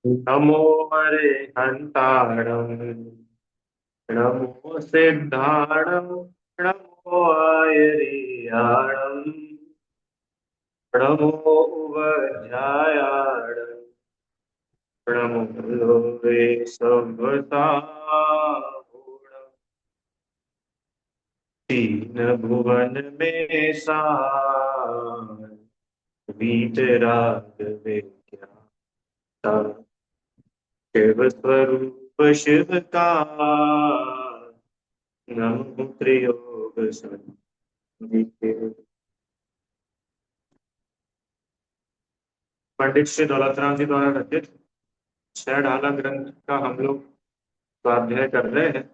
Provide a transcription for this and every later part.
नमो हरिहन्ताणं नमो सिद्धाणं नमो आयर्याणं नमो उवध्यायाणं नमो लोके सभ्यताहुणं तीन भुवन में वीतराग विज्ञाता शिव स्वरूप शिव का नमो त्रियोग संगीते। पंडित श्री दौलतराम जी द्वारा रचित छह ढाला ग्रंथ का हम लोग स्वाध्याय कर रहे हैं।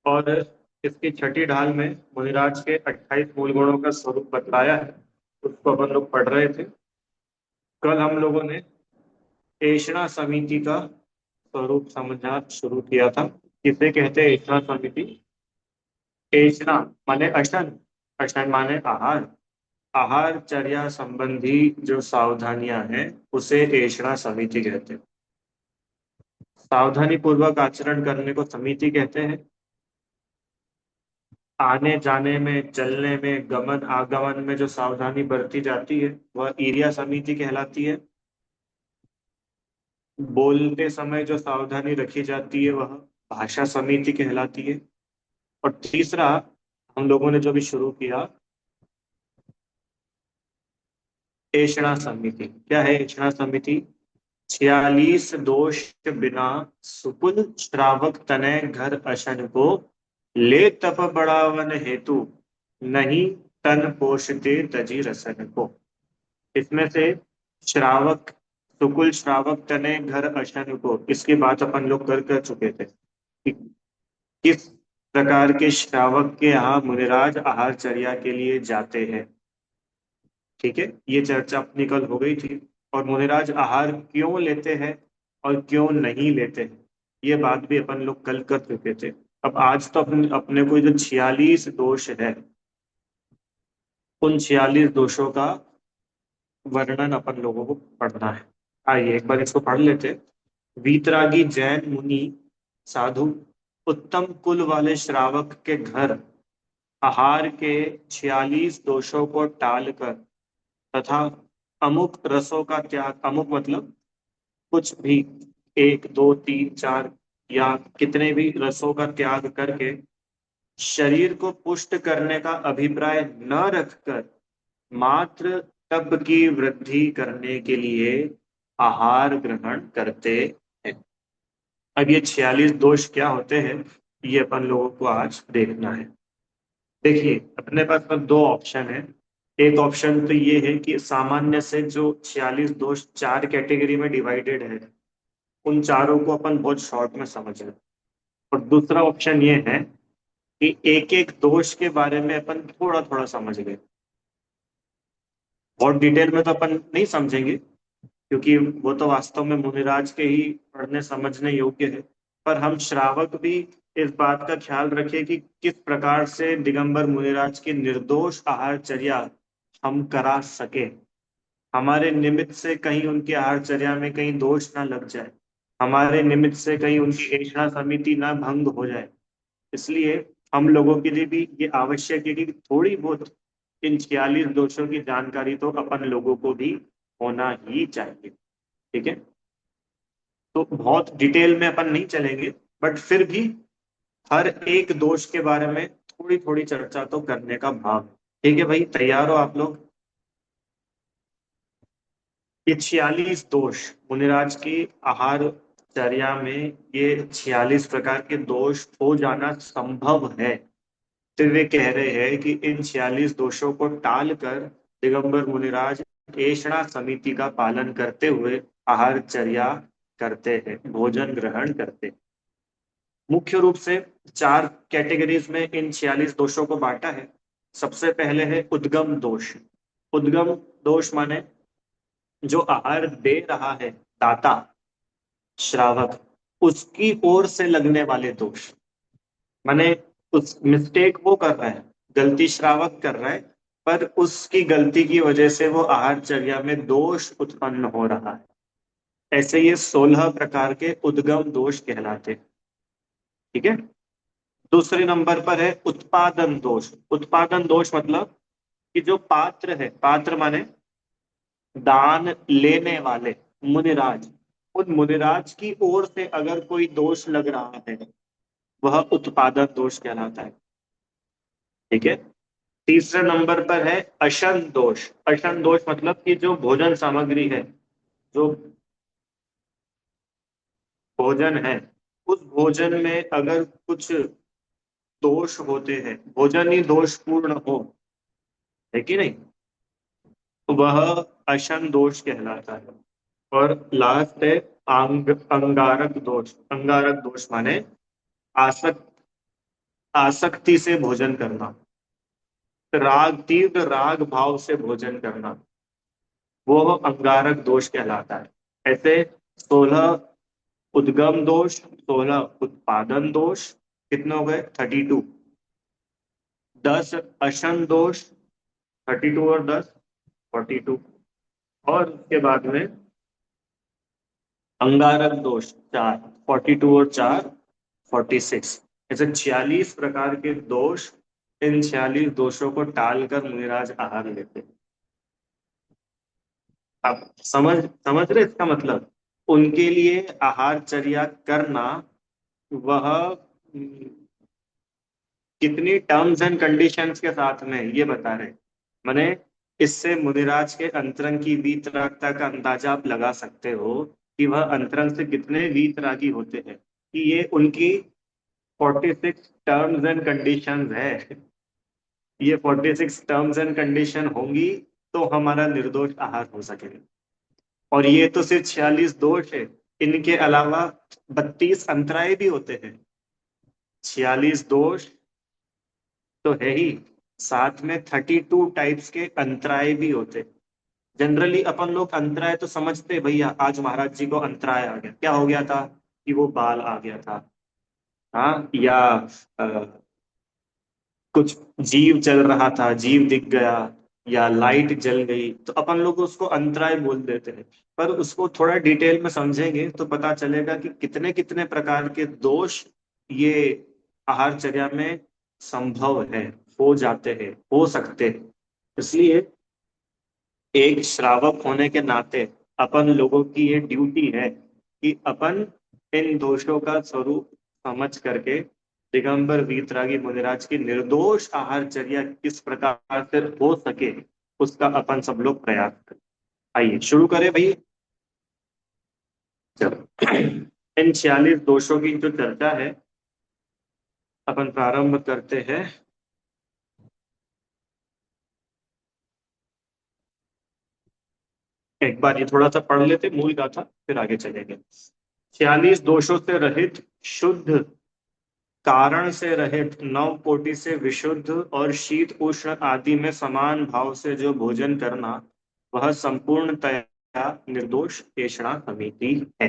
और इसकी छठी ढाल में मुनिराज के 28 मूल गुणों का स्वरूप बताया है, उसको अपन लोग पढ़ रहे थे। कल हम लोगों ने एषणा समिति का स्वरूप समझना शुरू किया था। किसे कहते हैं एषणा समिति? एषणा माने अशन, अशन माने आहार। आहारचर्या संबंधी जो सावधानियां हैं उसे एषणा समिति कहते हैं। सावधानी पूर्वक आचरण करने को समिति कहते हैं। आने जाने में, चलने में, गमन आगमन में जो सावधानी बरती जाती है वह ईर्या समिति कहलाती है। बोलते समय जो सावधानी रखी जाती है वह भाषा समिति कहलाती है। और तीसरा हम लोगों ने जो भी शुरू किया, एषणा समिति। क्या है एषणा समिति? 46 दोष बिना सुकुल श्रावक तनय घर अशन को ले तप बढ़ावन हेतु नहीं तन पोषते तजी रसन को। इसमें से श्रावक, सुकुल श्रावक तने घर अशन को, इसकी बात अपन लोग कर चुके थे कि किस प्रकार के श्रावक के यहाँ मुनिराज आहारचर्या के लिए जाते हैं। ठीक है, ये चर्चा अपनी कल हो गई थी। और मुनिराज आहार क्यों लेते हैं और क्यों नहीं लेते हैं, ये बात भी अपन लोग कल कर चुके थे। अब आज तो अपने को जो 46 दोष है, उन 46 दोषों का वर्णन अपन लोगों को पढ़ना है। आइए एक बार इसको पढ़ लेते। वीतरागी जैन मुनि साधु उत्तम कुल वाले श्रावक के घर आहार के 46 दोषों को टालकर तथा अमुक रसों का त्याग, अमुक मतलब कुछ भी, एक दो तीन चार या कितने भी रसों का त्याग करके शरीर को पुष्ट करने का अभिप्राय न रखकर मात्र तप की वृद्धि करने के लिए आहार ग्रहण करते हैं। अब ये 46 दोष क्या होते हैं, ये अपन लोगों को आज देखना है। देखिए अपने पास बस दो ऑप्शन है। एक ऑप्शन तो ये है कि सामान्य से जो 46 दोष चार कैटेगरी में डिवाइडेड है, उन चारों को अपन बहुत शॉर्ट में समझ लें। और दूसरा ऑप्शन ये है कि एक एक दोष के बारे में अपन थोड़ा थोड़ा समझ लें। बहुत डिटेल में तो अपन नहीं समझेंगे, क्योंकि वो तो वास्तव में मुनिराज के ही पढ़ने समझने योग्य है। पर हम श्रावक भी इस बात का ख्याल रखें कि किस प्रकार से दिगंबर मुनिराज की निर्दोष आहारचर्या हम करा सके। हमारे निमित्त से कहीं उनकी आहारचर्या में कहीं दोष ना लग जाए, हमारे निमित्त से कहीं उनकी ऐषणा समिति ना भंग हो जाए। इसलिए हम लोगों के लिए भी ये आवश्यक है कि थोड़ी बहुत इन 46 दोषों की जानकारी तो अपन लोगों को भी होना ही चाहिए। ठीक है, तो बहुत डिटेल में अपन नहीं चलेंगे, बट फिर भी हर एक दोष के बारे में थोड़ी थोड़ी चर्चा तो करने का भाव है। ठीक है भाई, तैयार हो आप लोग? ये 46 दोष मुनिराज की आहारचर्या में, ये 46 प्रकार के दोष हो जाना संभव है। तो वे कह रहे हैं कि इन 46 दोषों को टालकर दिगंबर मुनिराज ऐषणा समिति का पालन करते हुए आहारचर्या करते हैं, भोजन ग्रहण करते हैं। मुख्य रूप से चार कैटेगरीज में इन 46 दोषों को बांटा है। सबसे पहले है उद्गम दोष। उद्गम दोष माने जो आहार दे रहा है दाता, श्रावक, उसकी ओर से लगने वाले दोष। माने उस मिस्टेक वो कर रहा है, गलती श्रावक कर रहा है, पर उसकी गलती की वजह से वो आहारचर्या में दोष उत्पन्न हो रहा है। ऐसे ये 16 प्रकार के उद्गम दोष कहलाते हैं। ठीक है। दूसरे नंबर पर है उत्पादन दोष। उत्पादन दोष मतलब कि जो पात्र है, पात्र माने दान लेने वाले, मुनिराज, उन मुनिराज की ओर से अगर कोई दोष लग रहा है, वह उत्पादन दोष कहलाता है। ठीक है। तीसरे नंबर पर है अशन दोष। अशन दोष मतलब कि जो भोजन सामग्री है, जो भोजन है, उस भोजन में अगर कुछ दोष होते हैं, भोजन ही दोषपूर्ण हो, है कि नहीं, तो वह अशन दोष कहलाता है। और लास्ट है अंगारक दोष। अंगारक दोष माने आसक्त, आसक्ति से भोजन करना, राग, तीव्र राग भाव से भोजन करना, वो अंगारक दोष कहलाता है। ऐसे 16 उद्गम दोष, 16 उत्पादन दोष, कितने हो गए? 32। 10 अशन दोष, 32 और 10 42। और उसके बाद में अंगारक दोष 4, 42 और 4 46। ऐसे 46 प्रकार के दोष, इन 46 दोषों को टालकर मुनिराज आहार लेते हैं। आप समझ रहे इसका मतलब? उनके लिए आहारचर्या करना, वह कितनी टर्म्स एंड कंडीशंस के साथ में, ये बता रहे। माने इससे मुनिराज के अंतरंग की वीतरागता का अंदाजा आप लगा सकते हो कि वह अंतरंग से कितने वीतरागी होते हैं, कि ये उनकी 46 टर्म्स एंड कंडीशंस है। ये 46 टर्म्स एंड कंडीशन होंगी तो हमारा निर्दोष आहार हो सकेगा। और ये तो सिर्फ 46 दोष है, इनके अलावा 32 अंतराय भी होते हैं। 46 दोष तो है ही, साथ में 32 टाइप्स के अंतराय भी होते। जनरली अपन लोग अंतराय तो समझते, भैया आज महाराज जी को अंतराय आ गया, क्या हो गया था? कि वो बाल आ गया था। हाँ, या कुछ जीव चल रहा था, जीव दिख गया, या लाइट जल गई, तो अपन लोग उसको अंतराय बोल देते हैं। पर उसको थोड़ा डिटेल में समझेंगे तो पता चलेगा कि कितने कितने प्रकार के दोष ये आहारचर्या में संभव है, हो जाते हैं, हो सकते हैं। इसलिए एक श्रावक होने के नाते अपन लोगों की ये ड्यूटी है कि अपन इन दोषों का स्वरूप समझ करके दिगंबर वीतरागी मुनिराज की निर्दोष आहारचर्या किस प्रकार से हो सके, उसका अपन सब लोग प्रयास करें। आइए शुरू करें भाई। चलो, इन 46 दोषों की जो चर्चा है, अपन प्रारंभ करते हैं। एक बार ये थोड़ा सा पढ़ लेते मूल गाथा, फिर आगे चलेंगे। 46 दोषों से रहित, शुद्ध, कारण से रहित, नव कोटि से विशुद्ध और शीत उष्ण आदि में समान भाव से जो भोजन करना, वह संपूर्णतया निर्दोष ऐषणा समिति है।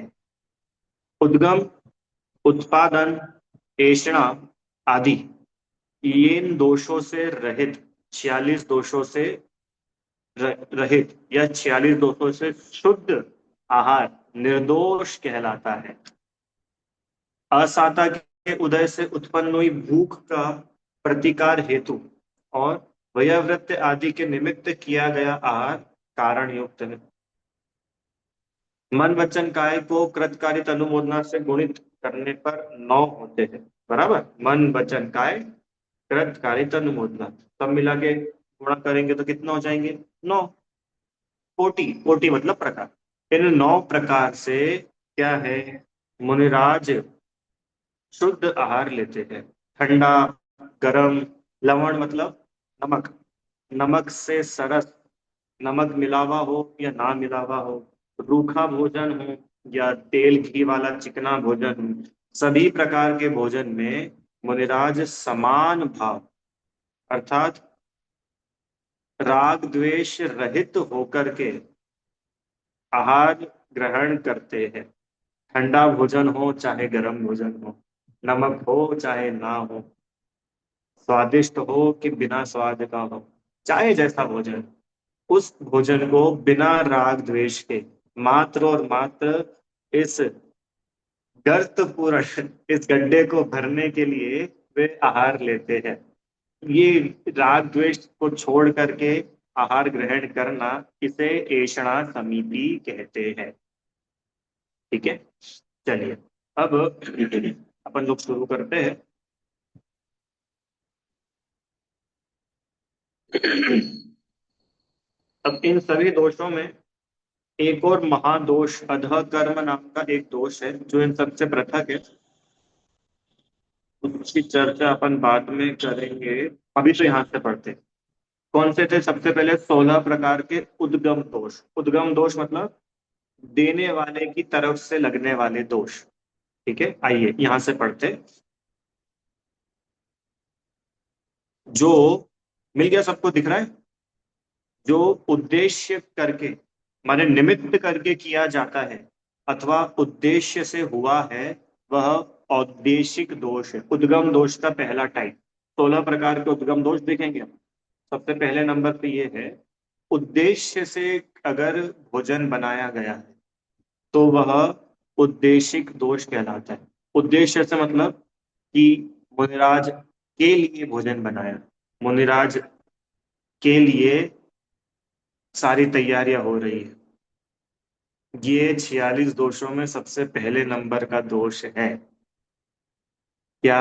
उद्गम, उत्पादन, ऐषणा आदि, इन दोषों से रहित, 46 दोषों से रहित या 46 दोषों से शुद्ध आहार निर्दोष कहलाता है। असाता के उदय से उत्पन्न हुई भूख का प्रतिकार हेतु और वयोवृत्ति आदि के निमित्त किया गया आहार कारण युक्त है। मन वचन काय को कृतकार्य अनुमोदना से गुणित करने पर 9 होते हैं। बराबर, मन वचन काय कृतकार्य अनुमोदना सब मिला के गुणा करेंगे तो कितना हो जाएंगे? 9। कोटि, कोटि मतलब प्रकार। इन 9 प्रकार से क्या है, मुनिराज शुद्ध आहार लेते हैं। ठंडा, गरम, लवण मतलब नमक, नमक से सरस, नमक मिलावा हो या ना मिलावा हो, रूखा भोजन हो या तेल घी वाला चिकना भोजन हो, सभी प्रकार के भोजन में मुनिराज समान भाव अर्थात राग द्वेष रहित होकर के आहार ग्रहण करते हैं। ठंडा भोजन हो चाहे गर्म भोजन हो, नमक हो चाहे ना हो, स्वादिष्ट हो कि बिना स्वाद का हो, चाहे जैसा भोजन, उस भोजन को बिना राग द्वेष के मात्र और मात्र इस गर्त पूर्ण इस गड्ढे को भरने के लिए वे आहार लेते हैं। ये राग द्वेष को छोड़ करके आहार ग्रहण करना, इसे ऐषणा समिति कहते हैं। ठीक है, चलिए अब अपन लोग शुरू करते हैं। अब इन सभी दोषों में एक और महादोष अधः कर्म नाम का एक दोष है जो इन सबसे पृथक है। उसकी चर्चा अपन बाद में करेंगे। अभी तो यहाँ से पढ़ते हैं। कौन से थे सबसे पहले? 16 प्रकार के उद्गम दोष। उद्गम दोष मतलब देने वाले की तरफ से लगने वाले दोष। ठीक है, आइए यहां से पढ़ते हैं। जो मिल गया, सबको दिख रहा है? जो उद्देश्य करके माने निमित्त करके किया जाता है अथवा उद्देश्य से हुआ है, वह औद्देशिक दोष है। उद्गम दोष का पहला टाइप। 16 प्रकार के उद्गम दोष देखेंगे हम। सबसे पहले नंबर पे ये है, उद्देश्य से अगर भोजन बनाया गया है तो वह उद्देशिक दोष कहलाता है। उद्देश्य से मतलब कि मुनिराज के लिए भोजन बनाया, मुनिराज के लिए सारी तैयारियां हो रही है। ये 46 दोषों में सबसे पहले नंबर का दोष है। क्या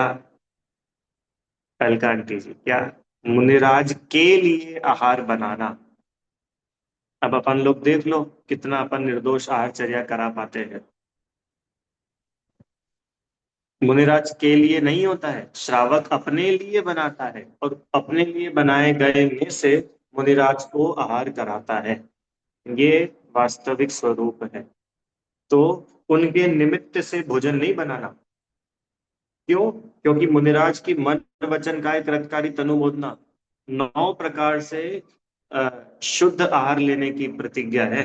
अलका आंटी जी, क्या मुनिराज के लिए आहार बनाना। अब अपन लोग देख लो कितना अपन निर्दोष आहारचर्या करा पाते हैं। मुनिराज के लिए नहीं होता है, श्रावक अपने लिए बनाता है और अपने लिए बनाए गए में से मुनिराज को आहार कराता है। ये वास्तविक स्वरूप है। तो उनके निमित्त से भोजन नहीं बनाना। क्यों? क्योंकि मुनिराज की मन वचन काय कृतकारी तनु मोदना 9 प्रकार से शुद्ध आहार लेने की प्रतिज्ञा है।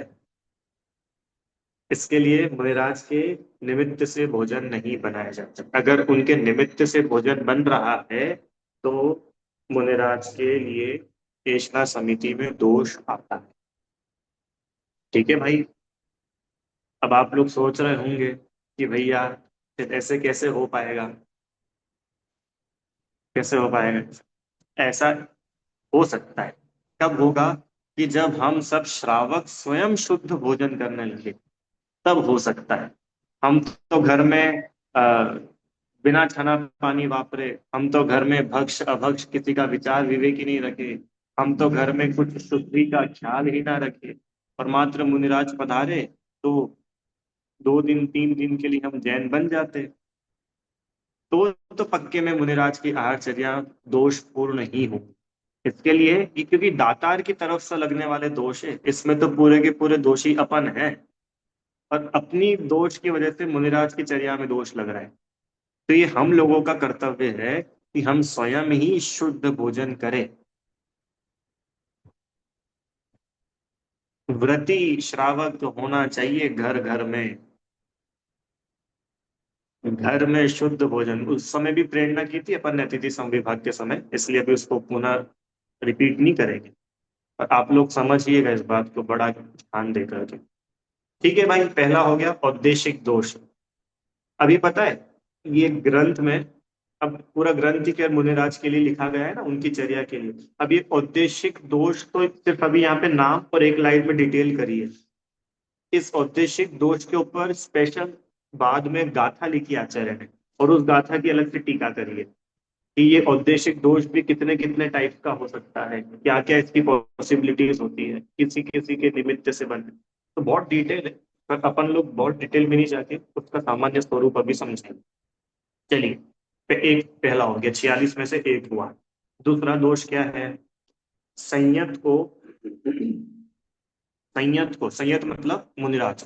इसके लिए मुनिराज के निमित्त से भोजन नहीं बनाया जाता। अगर उनके निमित्त से भोजन बन रहा है तो मुनिराज के लिए ऐषणा समिति में दोष आता है। ठीक है भाई। अब आप लोग सोच रहे होंगे कि भैया ऐसे कैसे हो पाएगा, कैसे हो पाएगा? ऐसा हो सकता है। कब होगा? कि जब हम सब श्रावक स्वयं शुद्ध भोजन करने लगे, तब हो सकता है। हम तो घर में बिना छना पानी वापरे, हम तो घर में भक्ष अभक्ष किसी का विचार विवेक ही नहीं रखे, हम तो घर में कुछ शुद्धि का ख्याल ही ना रखे, और मात्र मुनिराज पधारे तो 2 दिन 3 दिन के लिए हम जैन बन जाते। तो पक्के में मुनिराज की आहारचर्या दोष पूर्ण ही हो। इसके लिए क्योंकि दातार की तरफ से लगने वाले दोष है, इसमें तो पूरे के पूरे दोषी अपन है, और अपनी दोष की वजह से मुनिराज की चर्या में दोष लग रहा है। तो ये हम लोगों का कर्तव्य है कि हम स्वयं ही शुद्ध भोजन करें। व्रती श्रावक होना चाहिए घर घर में। घर में शुद्ध भोजन उस समय भी प्रेरणा की थी अपन ने अतिथि संविभाग के समय, इसलिए अभी उसको पुनः रिपीट नहीं करेंगे। और आप लोग समझिएगा इस बात को बड़ा ध्यान देकर के। ठीक है भाई, पहला हो गया औद्देशिक दोष। अभी पता है ये ग्रंथ में, अब पूरा ग्रंथ ही क्या मुनिराज के लिए लिखा गया है ना, उनकी चर्या के लिए। अब ये औद्देशिक दोष तो सिर्फ अभी यहाँ पे नाम और एक लाइन में डिटेल करी है। इस औद्देशिक दोष के ऊपर स्पेशल बाद में गाथा लिखी आचार्य ने, और उस गाथा की अलग से टीका करी है कि ये औद्देशिक दोष भी कितने कितने टाइप का हो सकता है, क्या क्या इसकी पॉसिबिलिटीज होती है, किसी किसी के निमित्त से बने। तो बहुत डिटेल है, पर अपन लोग बहुत डिटेल में नहीं जाके उसका सामान्य स्वरूप अभी समझेंगे। चलिए, एक पहला हो गया, 46 में से एक हुआ। दूसरा दोष क्या है? संयत को, संयत को, संयत मतलब मुनिराज,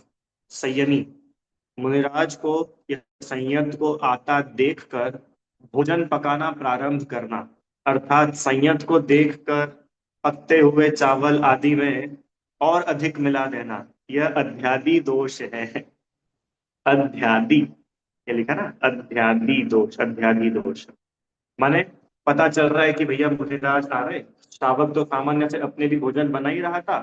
संयमी मुनिराज को या संयत को आता देखकर भोजन पकाना प्रारंभ करना, अर्थात संयत को देखकर पकते हुए चावल आदि में और अधिक मिला देना, यह अध्यादि दोष है। अध्यादि, ये लिखा ना, अध्यादि दोष, अध्यादि दोष माने पता चल रहा है कि भैया मुनिराज आ रहे, श्रावक तो सामान्य से अपने भी भोजन बना ही रहा था,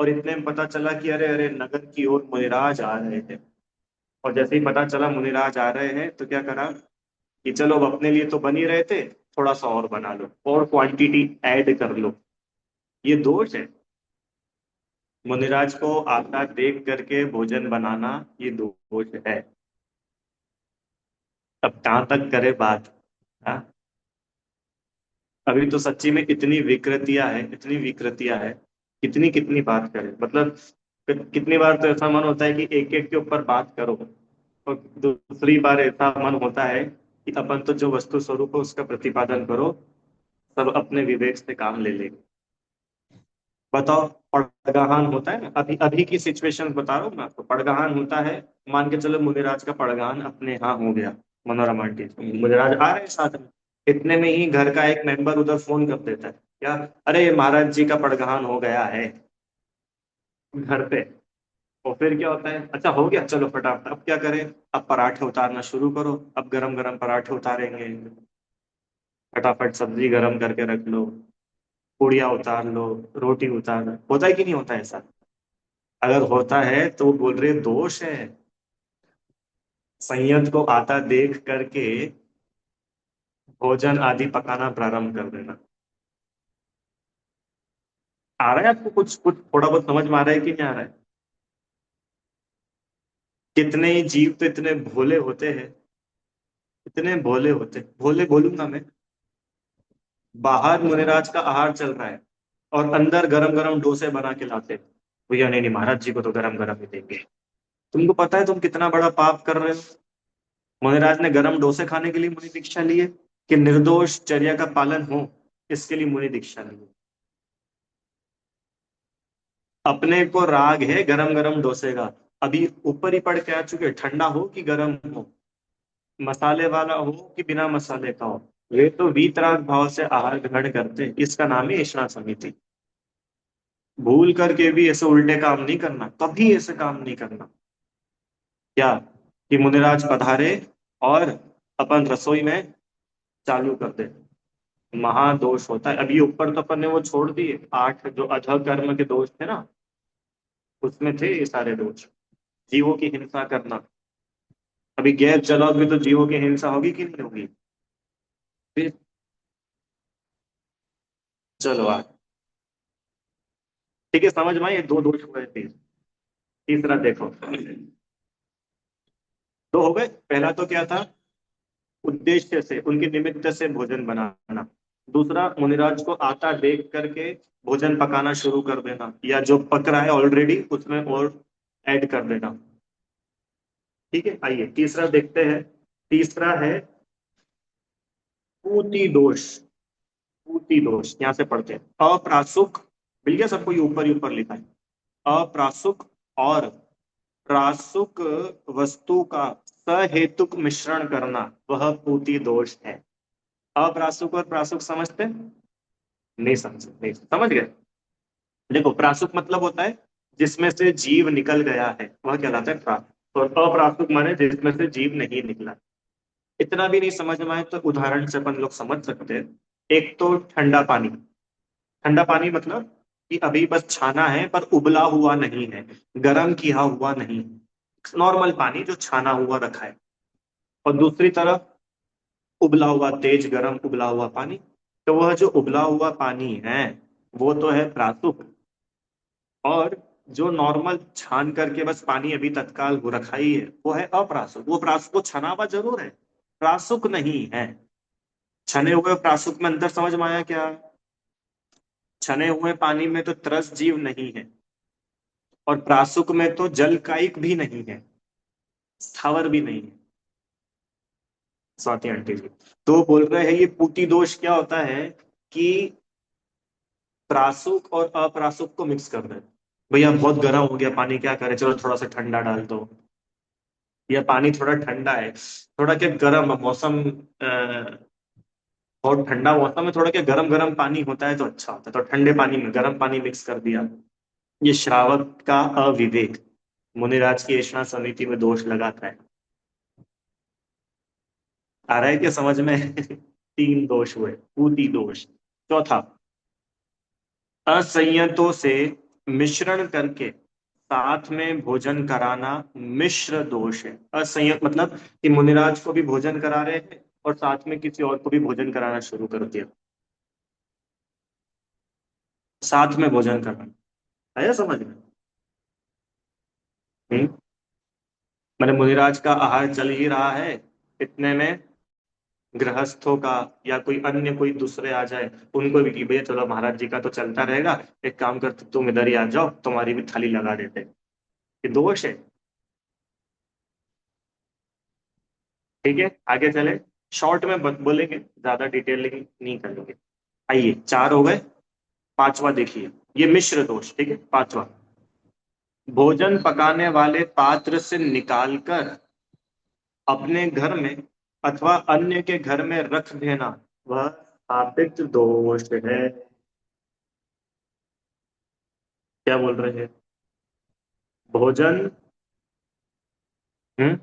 और इतने में पता चला कि अरे अरे नगर की ओर मुनिराज आ रहे थे। और जैसे ही पता चला मुनिराज आ रहे हैं तो क्या करा कि चलो अब अपने लिए तो बन ही रहे थे, थोड़ा सा और बना लो और क्वांटिटी ऐड कर लो। ये दोष है। मुनिराज को आता देख करके भोजन बनाना ये दोष है। अब कहाँ तक करे बात। हाँ? अभी तो सच्ची में इतनी विकृतियां हैं, इतनी विकृतियां हैं, कितनी कितनी बात करें मतलब। कितनी बार तो ऐसा मन होता है कि एक एक के ऊपर बात करो, और दूसरी बार ऐसा मन होता है कि अपन तो जो वस्तु स्वरूप है उसका प्रतिपादन करो, सब अपने विवेक से काम ले लेंगे। बताओ, पड़गाहन होता है ना, अभी अभी की सिचुएशन बता रहा हूँ मैं आपको। पड़गाहन होता है, मान के चलो मुनिराज का पड़गाहन अपने यहाँ हो गया, मनोरमा आंटी मुनिराज आ रहे हैं साथ में। इतने में ही घर का एक मेंबर उधर फोन कर देता है, क्या, अरे महाराज जी का पड़गाहन हो गया है घर पे। और फिर क्या होता है, अच्छा हो गया चलो फटाफट, अब क्या करें, अब पराठे उतारना शुरू करो, अब गरम गरम पराठे उतारेंगे, फटाफट सब्जी गरम करके रख लो, पूड़ियाँ उतार लो, रोटी उतार लो। होता है कि नहीं होता है ऐसा? अगर होता है तो वो बोल रहे दोष है। संयत को आता देख करके भोजन आदि पकाना प्रारंभ कर देना। आ रहा है आपको कुछ कुछ थोड़ा बहुत समझ में आ रहा है कि नहीं आ रहा है? कितने ही जीव तो इतने भोले होते हैं, इतने भोले होते, भोले बोलूंगा मैं। बाहर मुनिराज का आहार चल रहा है और अंदर गरम गरम डोसे बना के लाते हैं। भैया नहीं नहीं, महाराज जी को तो गरम गरम ही देंगे। तुमको पता है तुम कितना बड़ा पाप कर रहे हो? मुनिराज ने गरम डोसे खाने के लिए मुनि दीक्षा ली है, कि निर्दोष चर्या का पालन हो, इसके लिए मुनि दीक्षा ली है। अपने को राग है गरम गरम डोसे का। अभी ऊपर ही पड़ के आ चुके, ठंडा हो कि गरम हो, मसाले वाला हो कि बिना मसाले का हो, वे तो वीतराग भाव से आहार ग्रहण करते हैं। इसका नाम है इष्णा समिति। भूल करके भी ऐसे उल्टे काम नहीं करना, कभी ऐसे काम नहीं करना। क्या, कि मुनिराज पधारे और अपन रसोई में चालू कर दे, महादोष होता है। अभी ऊपर तो अपन ने वो छोड़ दिए, 8 जो अध कर्म के दोष थे ना, उसमें थे ये सारे दोष। जीवों की हिंसा करना, अभी गैस जलाओगे तो जीवों की हिंसा होगी कि नहीं होगी? फिर चलो आ, ठीक है, समझ में आए, ये दो दोष हुए थे। तीसरा देखो, दो हो गए। पहला तो क्या था, उद्देश्य से उनके निमित्त से भोजन बनाना। दूसरा, मुनिराज को आता देख करके भोजन पकाना शुरू कर देना, या जो पक रहा है ऑलरेडी उसमें और ऐड कर देना। ठीक है, आइए तीसरा देखते हैं। तीसरा है पूति दोष। पूति दोष यहां से पढ़ते हैं, अप्रासुक, मिल गया सबको, ये ऊपर ही ऊपर लिखा है। अप्रासुक और प्रासुक वस्तु का सहेतुक मिश्रण करना, वह पूति दोष है। अप्रासुक और प्रासुक समझते हैं? नहीं समझ, नहीं समझ गए? देखो, प्रासुक मतलब होता है जिसमें से जीव निकल गया है, वह कहलाता है प्रासुक। और अप्रासुक माने जिसमें से जीव नहीं निकला। इतना भी नहीं समझ में आए तो उदाहरण से अपन लोग समझ सकते हैं। एक तो ठंडा पानी। ठंडा पानी मतलब कि अभी बस छाना है पर उबला हुआ नहीं है, गर्म किया हुआ नहीं, नॉर्मल पानी जो छाना हुआ रखा है। और दूसरी तरफ उबला हुआ, तेज गर्म उबला हुआ पानी। तो वह जो उबला हुआ पानी है वो तो है प्रासुक। और जो नॉर्मल छान करके बस पानी अभी तत्काल हो रखा ही है वो है अप्रासुक। वो प्रासुक को छना हुआ जरूर है, प्रासुक नहीं है। छने हुए प्रासुक में अंतर समझ में आया क्या? छने हुए पानी में तो तरस जीव नहीं है, और प्रासुक में तो जल कायिक भी नहीं है, स्थावर भी नहीं है। स्वाति आंटी जी तो बोल रहे हैं ये पूती दोष क्या होता है कि प्रासुक और अप्रासुक को मिक्स कर दे। भैया बहुत गर्म हो गया पानी, क्या करें, चलो थोड़ा सा ठंडा डाल दो। या पानी थोड़ा ठंडा है, थोड़ा क्या गर्म मौसम, बहुत ठंडा मौसम में थोड़ा क्या गरम गरम पानी होता है तो अच्छा होता है, तो ठंडे पानी में गर्म पानी मिक्स कर दिया। ये श्रावक का अविवेक मुनिराज की ऐसा समिति में दोष लगाता है। आ रहा है क्या समझ में? 3 दोष हुए, पूती दोष। चौथा, असंयतों से मिश्रण करके साथ में भोजन कराना मिश्र दोष है। असंयत मतलब कि मुनिराज को भी भोजन करा रहे हैं और साथ में किसी और को भी भोजन कराना शुरू कर दिया। साथ में भोजन करना, आया समझ में? हम्म। मैंने मुनिराज का आहार चल ही रहा है, इतने में गृहस्थों का या कोई अन्य कोई दूसरे आ जाए, उनको भी कि भैया चलो महाराज जी का तो चलता रहेगा, एक काम करते तुम इधर ही आ जाओ, तुम्हारी भी थाली लगा देते हैं। ये दोष है। ठीक है, आगे चले। शॉर्ट में बोलेंगे, ज्यादा डिटेलिंग नहीं करेंगे। आइए, चार हो गए। पांचवा देखिए, ये मिश्र दोष। ठीक है, पांचवा, भोजन पकाने वाले पात्र से निकालकर अपने घर में अथवा अन्य के घर में रख देना, वह स्थापित दोष है। क्या बोल रहे हैं? भोजन, हम्म,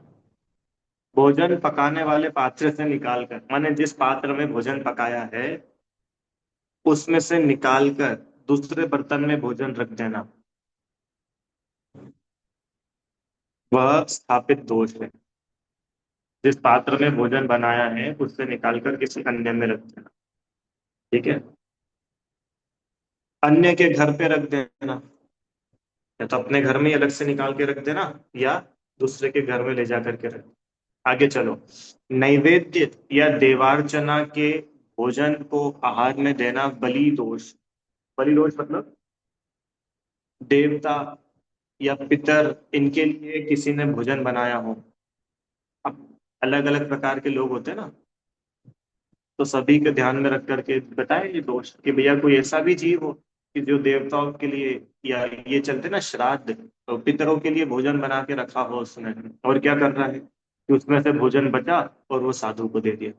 भोजन पकाने वाले पात्र से निकालकर, माने जिस पात्र में भोजन पकाया है उसमें से निकालकर दूसरे बर्तन में भोजन रख देना, वह स्थापित दोष है। जिस पात्र में भोजन बनाया है उससे निकालकर किसी अन्य में रख देना। ठीक है, अन्य के घर पे रख देना, या तो अपने घर में ही अलग से निकाल के रख देना, या दूसरे के घर में ले जा करके रख। आगे चलो, नैवेद्य या देवार्चना के भोजन को आहार में देना बलि दोष। बलि दोष मतलब देवता या पितर, इनके लिए किसी ने भोजन बनाया हो। अब अलग अलग प्रकार के लोग होते हैं ना, तो सभी को ध्यान में रख करके बताए ये दोष कि भैया कोई ऐसा भी जीव हो कि जो देवताओं के लिए, या ये चलते ना श्राद्ध, तो पितरों के लिए भोजन बना के रखा हो उसने, और क्या कर रहा है कि उसमें से भोजन बचा और वो साधु को दे दिया।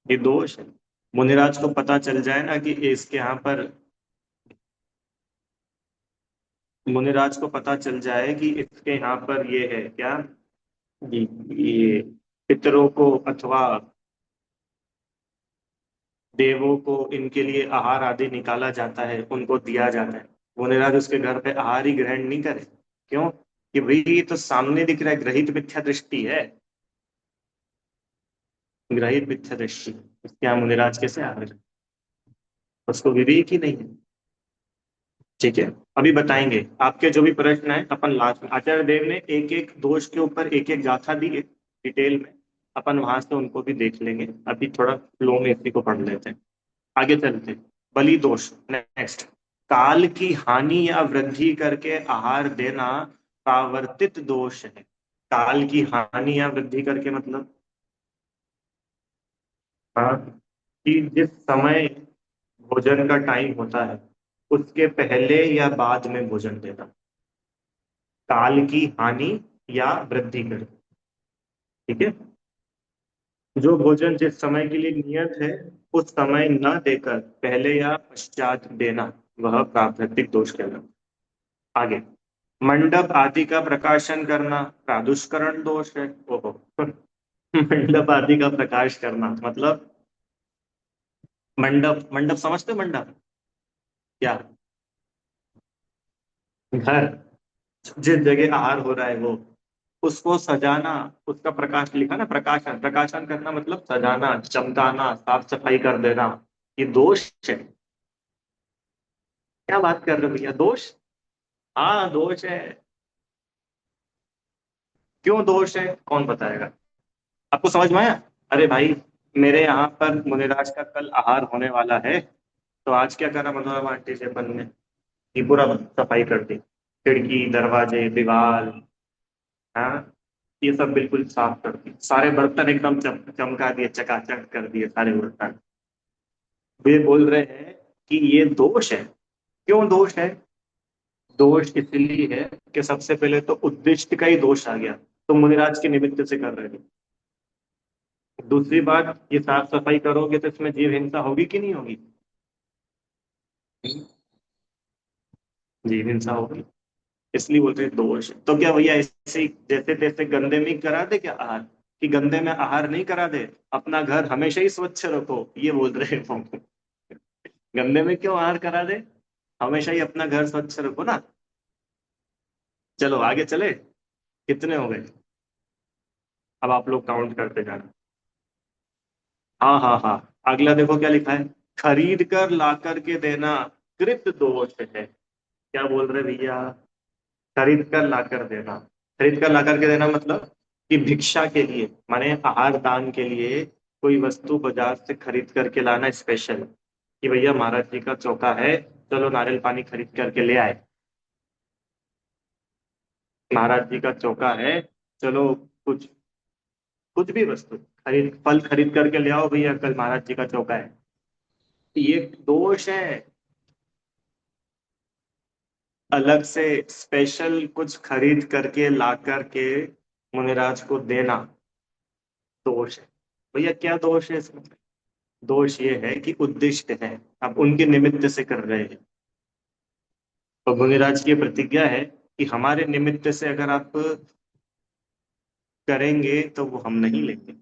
ये दोष है। मुनिराज को पता चल जाए ना कि इसके यहाँ पर, मुनिराज को पता चल जाए कि इसके यहाँ पर ये है क्या, ये पितरों को अथवा देवों को इनके लिए आहार आदि निकाला जाता है, उनको दिया जाता है, मुनिराज उसके घर पे आहार ही ग्रहण नहीं करे। क्यों? कि भाई ये तो सामने दिख रहा है, ग्रहित मिथ्या दृष्टि है। ग्रहित मिथ्या दृष्टि, उसके यहाँ मुनिराज कैसे आहार ग्रहण? उसको विवेक ही नहीं है। ठीक है, अभी बताएंगे आपके जो भी प्रश्न है, अपन लास्ट में आचार्य देव ने एक एक दोष के ऊपर एक एक गाथा दी है डिटेल में, अपन वहां से उनको भी देख लेंगे। अभी थोड़ा फ्लो में इसी को पढ़ लेते हैं, आगे चलते हैं। बलि दोष नेक्स्ट, काल की हानि या वृद्धि करके आहार देना प्रावर्तित दोष है। काल की हानि या वृद्धि करके मतलब, हाँ, कि जिस समय भोजन का टाइम होता है उसके पहले या बाद में भोजन देना, काल की हानि या वृद्धि करके। ठीक है, जो भोजन जिस समय के लिए नियत है उस समय न देकर पहले या पश्चात देना, वह प्राकृतिक दोष कहलाता है। आगे, मंडप आदि का प्रकाशन करना प्रादुष्करण दोष है। ओहो मंडप आदि का प्रकाश करना मतलब, मंडप, मंडप समझते हो? मंडप क्या? घर, जिस जगह आहार हो रहा है वो, उसको सजाना, उसका प्रकाश लिखा ना, प्रकाशन, प्रकाशन करना मतलब सजाना, चमकाना, साफ सफाई कर देना, ये दोष है। क्या बात कर रहे हो भैया, दोष? हाँ दोष है। क्यों दोष है, कौन बताएगा? आपको समझ में आया? अरे भाई, मेरे यहाँ पर मुनिराज का कल आहार होने वाला है, तो आज क्या करा मनोरमा आंटी से अपन ने, ये पूरा सफाई कर दी, खिड़की दरवाजे दीवार, हाँ, ये सब बिल्कुल साफ कर दी, सारे बर्तन एकदम चमका दिए, चकाचक कर दिए सारे बर्तन। वे बोल रहे हैं कि ये दोष है। क्यों दोष है? दोष इसलिए है कि सबसे पहले तो उद्दिष्ट का ही दोष आ गया, तो मुनिराज के निमित्त से कर रहे थे। दूसरी बात, ये साफ सफाई करोगे तो इसमें जीव हिंसा होगी कि नहीं होगी? जीव हिंसा होगी, इसलिए बोलते हैं दोष है। तो क्या भैया ऐसे ही जैसे तैसे गंदे में ही करा दे क्या आहार, कि गंदे में आहार नहीं करा दे, अपना घर हमेशा ही स्वच्छ रखो, ये बोल रहे हैं हम। गंदे में क्यों आहार करा दे? हमेशा ही अपना घर स्वच्छ रखो ना। चलो आगे चले, कितने हो गए? अब आप लोग काउंट करते जाना। हाँ हाँ हाँ, अगला देखो क्या लिखा है। खरीद कर ला करके देना कृत दोष है। क्या बोल रहे भैया? खरीद कर ला कर देना। खरीद कर ला करके देना मतलब कि भिक्षा के लिए, माने आहार दान के लिए कोई वस्तु बाजार से खरीद करके लाना स्पेशल, कि भैया महाराज जी का चौका है, चलो नारियल पानी खरीद करके ले आए। महाराज जी का चौका है, चलो कुछ कुछ भी वस्तु खरीद, फल खरीद करके ले आओ भैया, कल महाराज जी का चौका है। ये दोष है। अलग से स्पेशल कुछ खरीद करके ला करके मुनिराज को देना दोष है। भैया क्या दोष है इसमें? दोष ये है कि उद्दिष्ट है, आप उनके निमित्त से कर रहे हैं। तो मुनिराज की प्रतिज्ञा है कि हमारे निमित्त से अगर आप करेंगे तो वो हम नहीं लेंगे।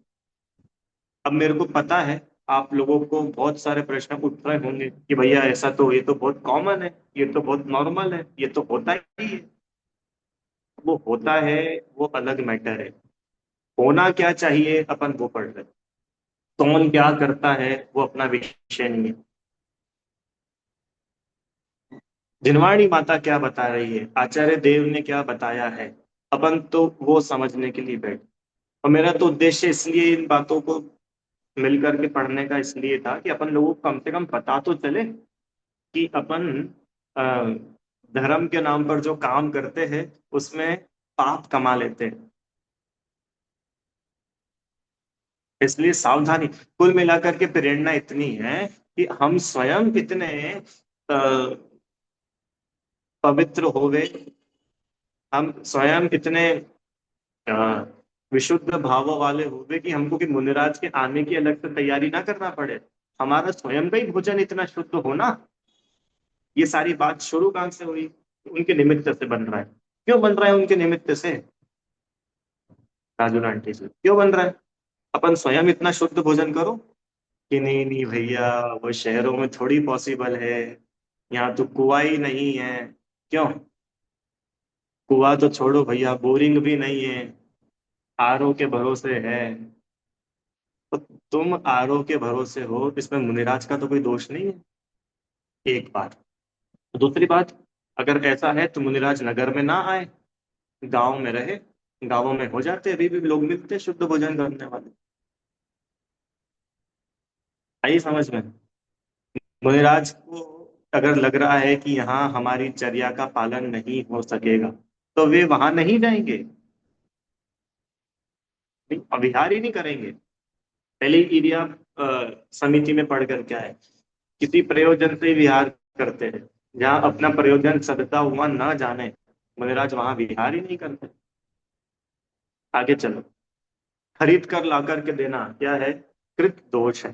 अब मेरे को पता है आप लोगों को बहुत सारे प्रश्न उठ रहे होंगे कि भैया ऐसा तो, ये तो बहुत कॉमन है, ये तो बहुत नॉर्मल है, ये तो होता ही है। वो होता है, वो अलग मैटर है। होना क्या चाहिए अपन वो पढ़ रहे हैं। कौन क्या करता है वो अपना विषय नहीं है। जिनवाणी माता क्या बता रही है, आचार्य देव ने क्या बताया है, अपन तो वो समझने के लिए बैठे। और मेरा तो उद्देश्य इसलिए इन बातों को मिल करके पढ़ने का इसलिए था कि अपन लोगों को कम से कम पता तो चले कि अपन अ, धर्म के नाम पर जो काम करते हैं उसमें पाप कमा लेते हैं। इसलिए सावधानी। कुल मिलाकर के प्रेरणा इतनी है कि हम स्वयं कितने पवित्र हो गए, हम स्वयं कितने अ, विशुद्ध भाव वाले हो गए कि हमको कि मुनिराज के आने की अलग से तैयारी ना करना पड़े। हमारा स्वयं का ही भोजन इतना शुद्ध होना। ये सारी बात शुरू कहाँ से हुई? उनके निमित्त से बन रहा है। क्यों बन रहा है उनके निमित्त से? राजू आंटी से क्यों बन रहा है? अपन स्वयं इतना शुद्ध भोजन करो कि नहीं नहीं भैया, वो शहरों में थोड़ी पॉसिबल है, यहाँ तो कुआं ही नहीं है। क्यों? कुआं तो छोड़ो भैया, बोरिंग भी नहीं है, आरओ के भरोसे है। तो तुम आरओ के भरोसे हो, इसमें मुनिराज का तो कोई दोष नहीं है। एक बात। दूसरी बात, अगर ऐसा है तो मुनिराज नगर में ना आए, गांव में रहे। गांवों में हो जाते, अभी भी लोग मिलते शुद्ध भोजन करने वाले। आई समझ में? मुनिराज को अगर लग रहा है कि यहाँ हमारी चर्या का पालन नहीं हो सकेगा, तो वे वहां नहीं जाएंगे, विहार ही नहीं करेंगे। पहले ही एरिया समिति में पढ़ कर क्या है, किसी प्रयोजन से विहार करते हैं। जहाँ अपना प्रयोजन सदता हुआ ना जाने, मुनिराज वहां विहार ही नहीं करते। आगे चलो। खरीद कर ला करके देना क्या है? कृत दोष है।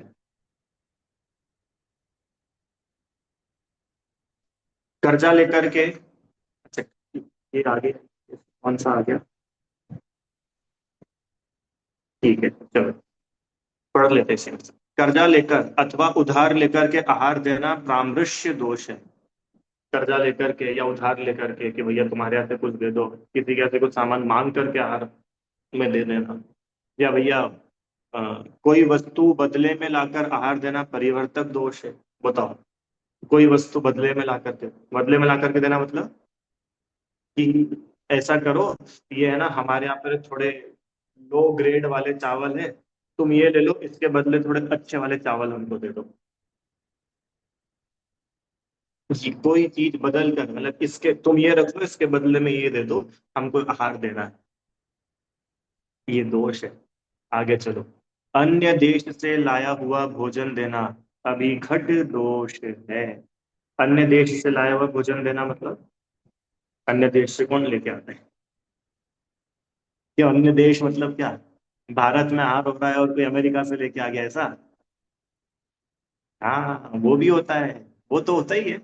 कर्जा लेकर के, अच्छा ये आगे कौन सा आ गया? ठीक है चलो, पढ़ लेते हैं इसे। कर्जा लेकर अथवा उधार लेकर के आहार देना प्रामृश्य दोष है। कर्जा लेकर के या उधार लेकर के कि भैया तुम्हारे यहाँ से कुछ दे दो, किसी के यहाँ से कुछ सामान मांग करके आहार में दे देना। या भैया कोई वस्तु बदले में लाकर आहार देना परिवर्तक दोष है। बताओ। कोई वस्तु बदले में ला करके, बदले में ला करके देना मतलब कि ऐसा करो, ये है ना हमारे यहाँ पर थोड़े लो ग्रेड वाले चावल है, तुम ये ले लो, इसके बदले थोड़े अच्छे वाले चावल हमको दे दो। कोई चीज बदल कर, मतलब इसके तुम ये रख लो, इसके बदले में ये दे दो, हमको आहार देना है। ये दोष है। आगे चलो। अन्य देश से लाया हुआ भोजन देना अभिघट दोष है। अन्य देश से लाया हुआ भोजन देना मतलब अन्य देश से कौन लेके आता है? क्या अन्य देश मतलब क्या? भारत में हाथ हो रहा है और कोई अमेरिका से लेके आ गया ऐसा? हाँ हाँ हाँ, वो भी होता है। वो तो होता ही है,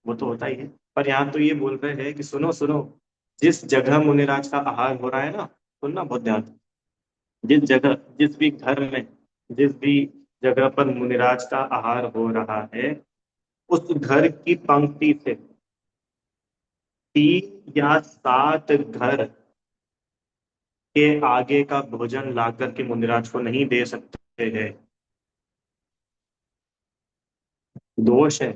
वो तो होता ही है। पर यहाँ तो ये बोल रहे हैं कि सुनो सुनो, जिस जगह मुनिराज का आहार हो रहा है ना, सुनना बहुत ध्यान से। जिस जगह, जिस भी घर में, जिस भी जगह पर मुनिराज का आहार हो रहा है, उस घर की पंक्ति से 3 या 7 घर के आगे का भोजन ला करके मुनिराज को नहीं दे सकते हैं। दोष है।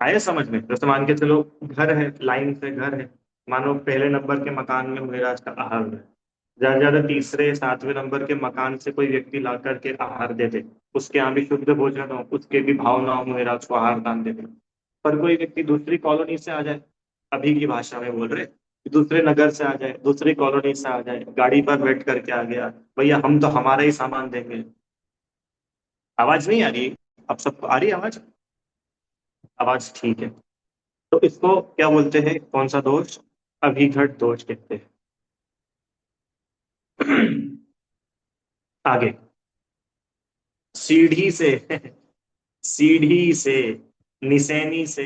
आया समझ में? जैसे मान के चलो, घर है, लाइन से घर है। मानो पहले नंबर के मकान में मुनिराज का आहार है, ज्यादा ज्यादा तीसरे 7वें नंबर के मकान से कोई व्यक्ति ला करके आहार दे दे, उसके यहाँ भी शुद्ध भोजन हो, उसके भी भावना हो, मुनिराज को आहार दान दे दे। पर कोई व्यक्ति दूसरी कॉलोनी से आ जाए, अभी की भाषा में बोल रहे, कि दूसरे नगर से आ जाए, दूसरी कॉलोनी से आ जाए, गाड़ी पर बैठ करके आ गया, भैया हम तो हमारा ही सामान देंगे। आवाज नहीं आ रही? अब सबको आ रही है आवाज? आवाज ठीक है। तो इसको क्या बोलते हैं, कौन सा दोष? अभिघट दोष कहते हैं। आगे, सीढ़ी से सीढ़ी से, निसेनी से,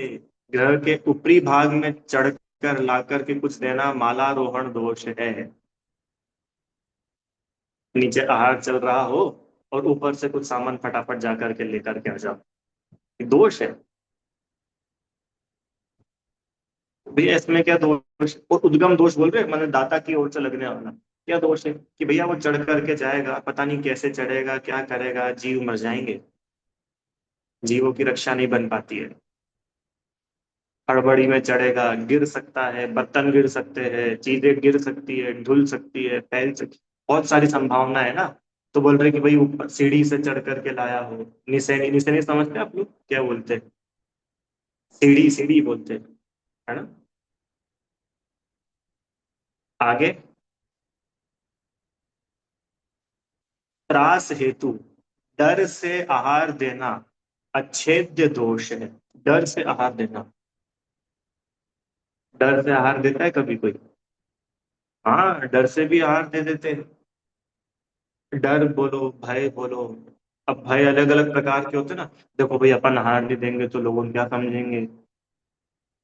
ग्रह के ऊपरी भाग में चढ़कर ला करके कुछ देना मालारोहण दोष है। नीचे आहार चल रहा हो और ऊपर से कुछ सामान फटाफट जा करके लेकर के आ जाओ, ये दोष है भैया। इसमें क्या दोष? और उद्गम दोष बोल रहे हैं, मैंने दाता की ओर से लगने वाला। क्या दोष है कि भैया वो चढ़ करके जाएगा, पता नहीं कैसे चढ़ेगा, क्या करेगा, जीव मर जाएंगे, जीवों की रक्षा नहीं बन पाती है। हड़बड़ी में चढ़ेगा, गिर सकता है, बर्तन गिर सकते हैं, चीजें गिर सकती है, धुल सकती है, फैल सकती, बहुत सारी संभावना है ना। तो बोल रहे कि भाई ऊपर सीढ़ी से चढ़ करके लाया हो। निसेनी, निसेनी समझते हैं आप लोग क्या बोलते हैं? सीढ़ी, सीढ़ी बोलते हैं, है ना। आगे, त्रास हेतु डर से आहार देना अच्छेद्य दोष है। डर से आहार देना, डर से आहार देता है कभी कोई? हाँ, डर से भी आहार दे देते हैं। डर बोलो, भय बोलो। अब भय अलग अलग प्रकार के होते हैं ना। देखो भाई, अपन आहार नहीं देंगे तो लोग क्या समझेंगे,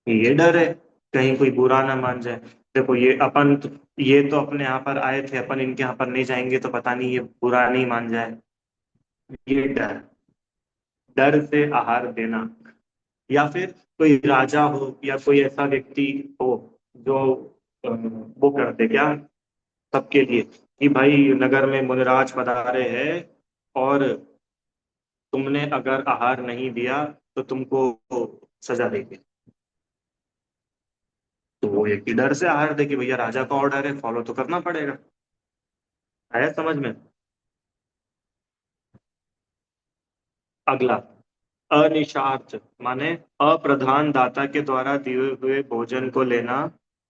ये डर है, कहीं कोई बुरा ना मान जाए। देखो ये अपन तो, ये तो अपने यहाँ पर आए थे, अपन इनके यहाँ पर नहीं जाएंगे तो पता नहीं ये बुरा नहीं मान जाए, ये डर। डर से आहार देना। या फिर कोई राजा हो या कोई ऐसा व्यक्ति हो जो वो करते क्या, सबके लिए, कि भाई नगर में मुनिराज पधारे हैं और तुमने अगर आहार नहीं दिया तो तुमको सजा देंगे। तो वो एक ही डर से आहार दे कि भैया राजा का ऑर्डर है, फॉलो तो करना पड़ेगा। आया समझ में? अगला, अनिशार्थ माने अप्रधान दाता के द्वारा दिए हुए भोजन को लेना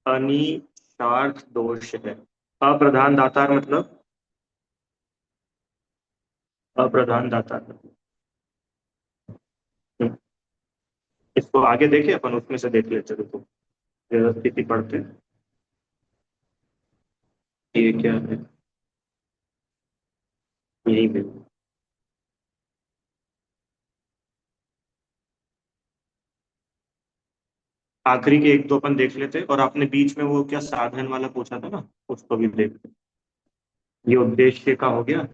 अनिशार्थ दोष है। अप्रधान दाता मतलब, अप्रधान दाता। इसको आगे देखे अपन, उसमें से देख ले चलो तो व्यवस्थित ही पढ़ते हैं। ये क्या है? यही पे आखिरी के एक दो अपन देख लेते, और आपने बीच में वो क्या साधन वाला पूछा था ना, उसको भी देखते। ये उद्देश्य का हो गया।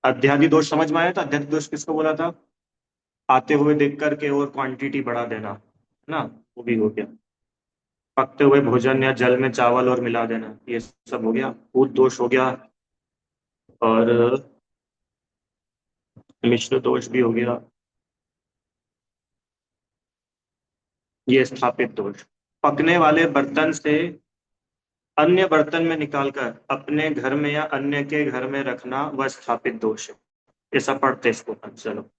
अध्यादि दोष समझ में आया था? अध्यादि दोष किसको बोला था? आते हुए देख करके और क्वांटिटी बढ़ा देना, है ना, वो भी हो गया। पकते हुए भोजन या जल में चावल और मिला देना, ये सब हो गया। पूत दोष हो गया, और मिश्र दोष भी हो गया। ये स्थापित दोष, पकने वाले बर्तन से अन्य बर्तन में निकालकर अपने घर में या अन्य के घर में रखना वह स्थापित दोष है। ऐसा पढ़ते इसको अपन, चलो।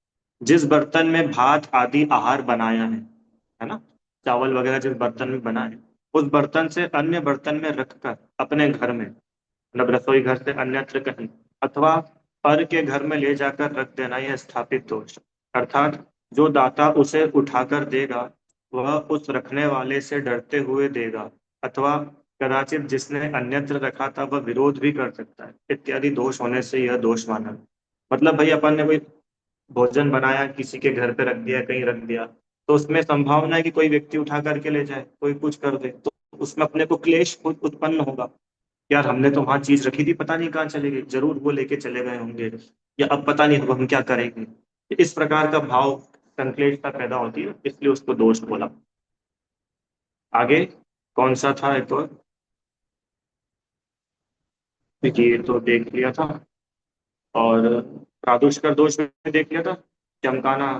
जिस बर्तन में भात आदि आहार बनाया है ना, चावल वगैरह जिस बर्तन में बना है, उस बर्तन से अन्य बर्तन में रखकर अपने घर में, मतलब रसोई घर से अन्यत्र कहीं, अथवा पर के घर में ले जाकर रख देना, यह स्थापित दोष। अर्थात जो दाता उसे उठाकर देगा वह उस रखने वाले से डरते हुए देगा, अथवा कदाचित जिसने अन्यत्र रखा था वह विरोध भी कर सकता है, इत्यादि दोष होने से यह दोष माना। मतलब भाई अपन ने कोई भोजन बनाया, किसी के घर पे रख दिया, कहीं रख दिया, तो उसमें संभावना है कि कोई व्यक्ति उठा करके ले जाए, कोई कुछ कर दे, तो उसमें अपने को क्लेश खुद उत्पन्न होगा। यार हमने तो वहां चीज रखी थी, पता नहीं कहाँ चले गई, जरूर वो लेके चले गए होंगे, या अब पता नहीं अब हम क्या करेंगे। इस प्रकार का भाव संश्लेषता पैदा होती है, इसलिए उसको दोष बोला। आगे कौन सा था एक और? ये तो देख लिया था। और प्रादुष्कर दोष में देख लिया था, चमकाना,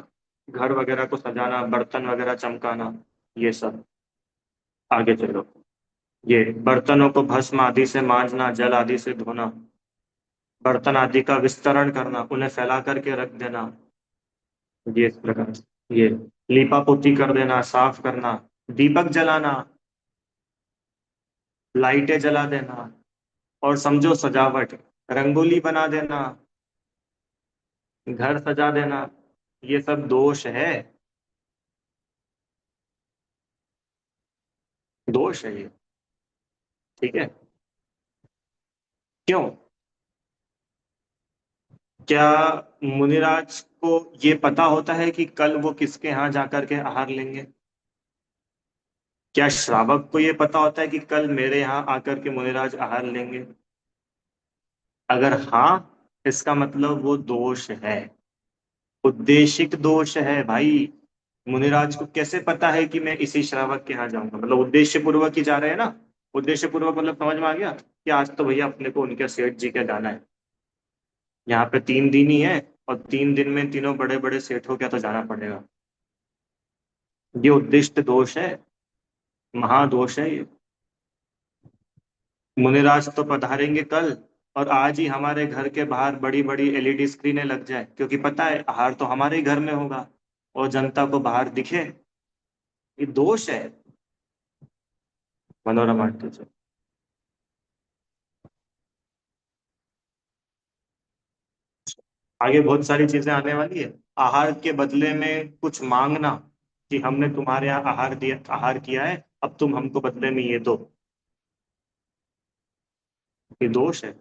घर वगैरह को सजाना, बर्तन वगैरह चमकाना, ये सब। आगे चलो। ये बर्तनों को भस्म आदि से मांजना, जल आदि से धोना, बर्तन आदि का विस्तरण करना, उन्हें फैला करके रख देना, ये इस प्रकार से। ये लीपा पोती कर देना, साफ करना, दीपक जलाना, लाइटें जला देना, और समझो सजावट, रंगोली बना देना, घर सजा देना, ये सब दोष है। दोष है ये। ठीक है। क्यों? क्या मुनिराज को ये पता होता है कि कल वो किसके यहाँ जाकर के आहार लेंगे? क्या श्रावक को ये पता होता है कि कल मेरे यहाँ आकर के मुनिराज आहार लेंगे? अगर हाँ, इसका मतलब वो दोष है, उद्देशिक दोष है भाई। मुनिराज को कैसे पता है कि मैं इसी श्रावक के यहाँ जाऊंगा? मतलब उद्देश्य पूर्वक ही जा रहे हैं ना। उद्देश्य पूर्वक मतलब समझ में आ गया कि आज तो भैया अपने को उनके सेठ जी के जाना है। यहाँ पे 3 दिन ही है, और 3 दिन में तीनों बड़े बड़े सेठों के तो जाना पड़ेगा। ये उद्दिष्ट दोष है, महादोष है ये। मुनिराज तो पधारेंगे कल, और आज ही हमारे घर के बाहर बड़ी बड़ी एलईडी स्क्रीनें लग जाए, क्योंकि पता है आहार तो हमारे ही घर में होगा, और जनता को बाहर दिखे। ये दोष है। मनोरमा टीचर। आगे बहुत सारी चीजें आने वाली है। आहार के बदले में कुछ मांगना, कि हमने तुम्हारे यहाँ आहार दिया, आहार किया है, अब तुम हमको बदले में ये दो, ये दोष है।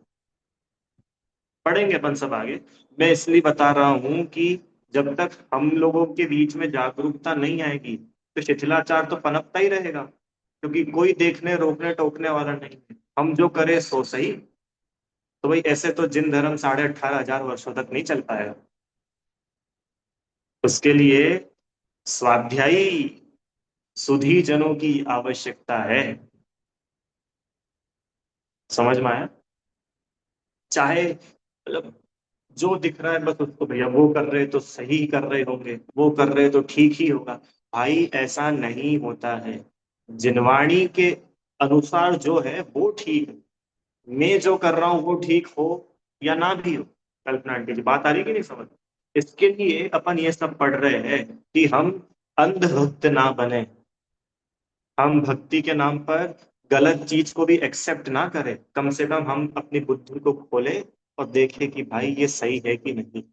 पढ़ेंगे अपन सब आगे। मैं इसलिए बता रहा हूं कि जब तक हम लोगों के बीच में जागरूकता नहीं आएगी, तो शिथिलाचार तो पनपता ही रहेगा, क्योंकि कोई देखने रोकने टोकने वाला नहीं है। हम जो करें सो सही। तो भाई ऐसे तो जिन धर्म 18,500 वर्षों तक नहीं चल पाएगा। उसके लिए स्वाध्यायी सुधी जनों की आवश्यकता है। समझ में आया? चाहे मतलब जो दिख रहा है बस उसको, भैया वो कर रहे तो सही कर रहे होंगे, वो कर रहे तो ठीक ही होगा। भाई ऐसा नहीं होता है। जिनवाणी के अनुसार जो है वो ठीक है। मैं जो कर रहा हूँ वो ठीक हो या ना भी हो। कल्पना आंटी जी, बात आ रही है कि नहीं समझ? इसके लिए अपन ये सब पढ़ रहे हैं कि हम अंधभक्त ना बने। हम भक्ति के नाम पर गलत चीज को भी एक्सेप्ट ना करें। कम से कम हम अपनी बुद्धि को खोले और देखें कि भाई ये सही है कि नहीं।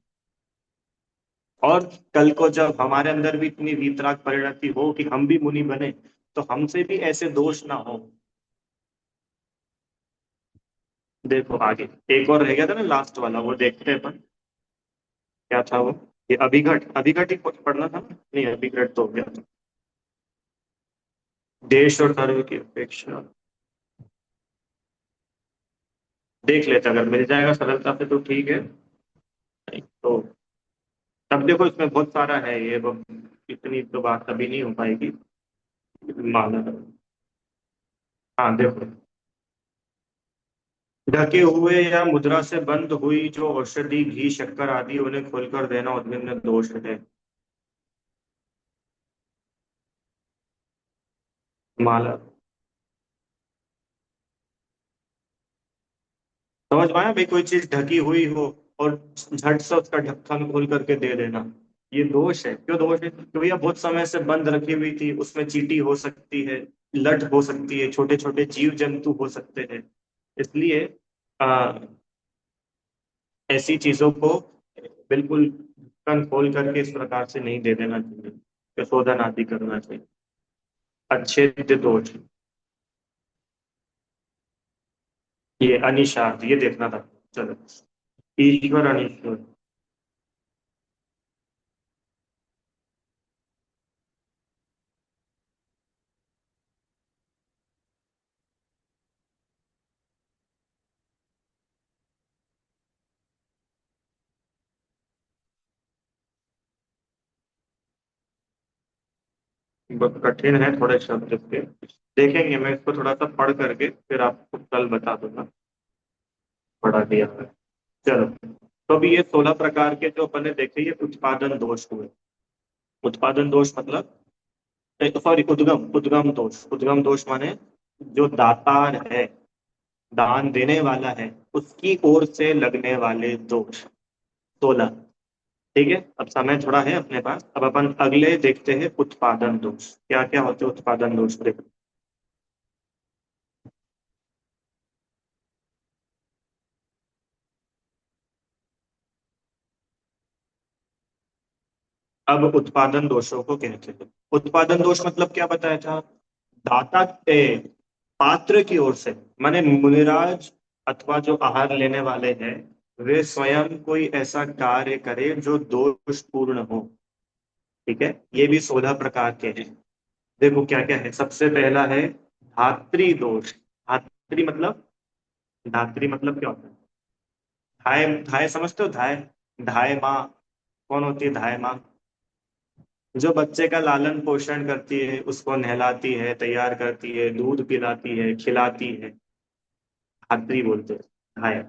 और कल को जब हमारे अंदर भी इतनी वीतराग परिणति हो कि हम भी मुनि बने, तो हमसे भी ऐसे दोष ना हो। देखो आगे, एक और रह गया था ना लास्ट वाला, वो देखते हैं अपन। क्या था वो? ये अभिघट, अभिघट ही पढ़ना था ना? नहीं, अभिघट तो हो गया था। देश और धर्म की अपेक्षा देख लेते हैं, अगर मिल जाएगा सरलता से तो ठीक है, नहीं तो तब देखो इसमें बहुत सारा है ये इतनी तो बात कभी नहीं हो पाएगी। माना। हाँ देखो, ढके हुए या मुद्रा से बंद हुई जो औषधि, घी, शक्कर आदि, उन्हें खोलकर देना उद्भिन्न दोष है। माला। समझ पाया भाई? कोई चीज ढकी हुई हो और झट से उसका ढक्कन खोल करके दे देना, ये दोष है। क्यों दोष है? क्योंकि भैया बहुत समय से बंद रखी हुई थी, उसमें चींटी हो सकती है, लट हो सकती है, छोटे छोटे जीव जंतु हो सकते हैं। इसलिए आ, ऐसी चीजों को बिल्कुल ढक्कन खोल करके इस प्रकार से नहीं दे देना चाहिए, शोधन आदि करना चाहिए। अच्छेद्य दोष, ये अनिशार्थ, ये देखना था। चलो, ईश्वर अनिश्वर। कठिन है थोड़े शब्द इसके, देखेंगे। मैं इसको थोड़ा सा पढ़ करके फिर आपको कल बता दूंगा, पढ़ा दिया है। चलो, तो अभी ये 16 प्रकार के जो अपन ने देखे, ये उत्पादन दोष हुए। उत्पादन दोष मतलब, सॉरी, उद्गम उद्गम दोष। उद्गम दोष माने जो दातार है, दान देने वाला है, उसकी ओर से लगने वाले दोष, 16। ठीक है, अब समय थोड़ा है अपने पास, अब अपन अगले देखते हैं उत्पादन दोष। क्या क्या होते हैं उत्पादन दोष, देखो। अब उत्पादन दोषों को कहते हैं। उत्पादन दोष मतलब क्या बताया था? दाता पात्र की ओर से, माने मुनिराज अथवा जो आहार लेने वाले हैं, वे स्वयं कोई ऐसा कार्य करे जो दोषपूर्ण हो। ठीक है, ये भी 16 प्रकार के हैं। देखो क्या क्या है। सबसे पहला है धात्री दोष। धात्री मतलब, धात्री मतलब क्या होता है? धाय, धाय समझते हो? धाय, धाय माँ। कौन होती है धाय माँ? जो बच्चे का लालन पोषण करती है, उसको नहलाती है, तैयार करती है, दूध पिलाती है, खिलाती है, धात्री बोलते हैं। धाय।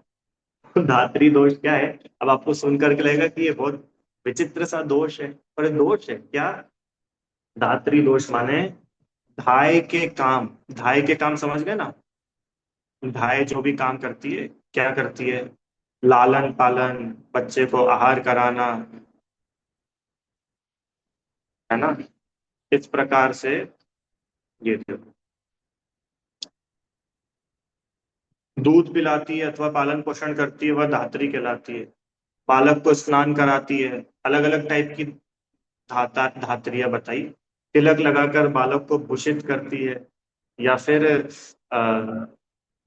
तो धात्री दोष क्या है? अब आपको सुन करके लगेगा कि ये बहुत विचित्र सा दोष है, पर ये दोष है क्या? धात्री दोष माने धाय के काम, धाय के काम समझ गए ना? धाय जो भी काम करती है, क्या करती है? लालन पालन, बच्चे को आहार कराना, है ना? इस प्रकार से ये देखो, दूध पिलाती है अथवा पालन पोषण करती है, वह धात्री कहलाती है। बालक को स्नान कराती है, अलग अलग टाइप की धात्रियां बताई। तिलक लगाकर बालक को भूषित करती है, या फिर अ,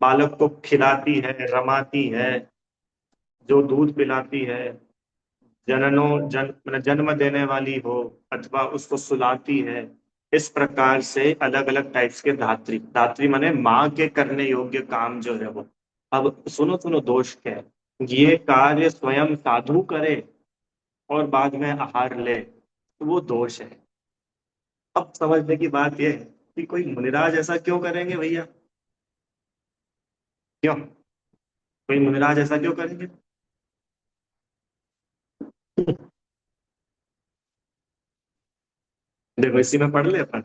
बालक को खिलाती है, रमाती है, जो दूध पिलाती है, मतलब जन्म देने वाली हो, अथवा उसको सुलाती है। इस प्रकार से अलग अलग टाइप्स के धात्री, धात्री माने माँ के करने योग्य काम जो है वो। अब सुनो सुनो, दोष क्या है? ये कार्य स्वयं साधु करे और बाद में आहार ले, तो वो दोष है। अब समझने की बात यह है कि कोई मुनिराज ऐसा क्यों करेंगे भैया? क्यों? कोई मुनिराज ऐसा क्यों करेंगे? देखो, इसी में पढ़ ले अपन,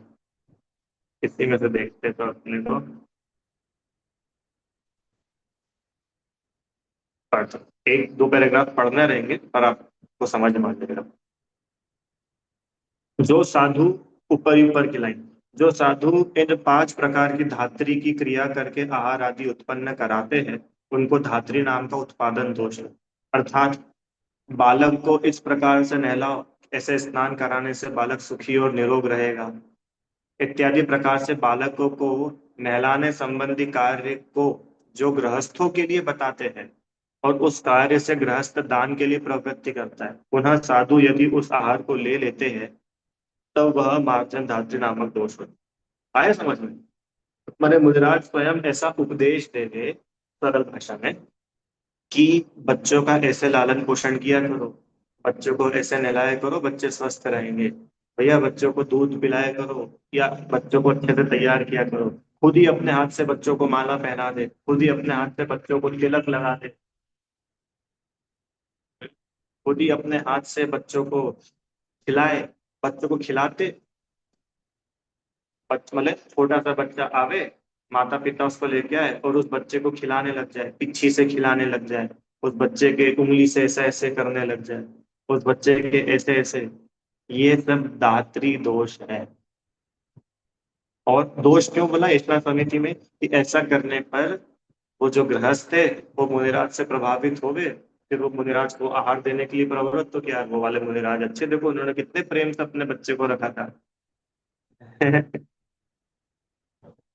इसी में से देखते तो अपने को पढ़ सकते। एक दो पैराग्राफ पढ़ने रहेंगे पर आपको समझ में आ जाएगा। जो साधु, ऊपर ही ऊपर की लाइन, जो साधु इन 5 प्रकार की धात्री की क्रिया करके आहार आदि उत्पन्न कराते हैं, उनको धात्री नाम का उत्पादन दोष है। अर्थात बालक को इस प्रकार से नहलाओ, ऐसे स्नान कराने से बालक सुखी और निरोग रहेगा, इत्यादि प्रकार से बालकों को नहलाने संबंधी कार्य को जो गृहस्थों के लिए बताते हैं, और उस कार्य से गृहस्थ दान के लिए प्रवृत्ति करता है, पुनः साधु यदि उस आहार को ले लेते हैं, तब वह मार्जन धात्री नामक दोष होता है। आया समझ में? मैंने मुनिराज स्वयं ऐसा उपदेश दे दे सरल भाषा में कि बच्चों का ऐसे लालन पोषण किया करो, बच्चों को ऐसे नहलाया करो, बच्चे स्वस्थ रहेंगे। भैया बच्चों को दूध पिलाया करो, या बच्चों को अच्छे से तैयार किया करो, खुद ही अपने हाथ से बच्चों को माला पहना दे, खुद ही अपने हाथ से बच्चों को तिलक लगा दे, खुद ही अपने हाथ से बच्चों को खिलाए। बच्चों को खिलाते, मतलब छोटा सा बच्चा आवे, माता पिता उसको लेके आए और उस बच्चे को खिलाने लग जाए, पीछी से खिलाने लग जाए, उस बच्चे के उंगली से ऐसे ऐसे करने लग जाए, उस बच्चे के ऐसे ऐसे, ये सब दात्री दोष है। और दोष क्यों बोला ईश्वर समिति में? कि ऐसा करने पर वो जो गृहस्थ है, वो मुनिराज से प्रभावित हो गए, फिर वो मुनिराज को आहार देने के लिए प्रवृत्त तो क्या, वो वाले मुनिराज अच्छे, देखो उन्होंने कितने प्रेम से अपने बच्चे को रखा था।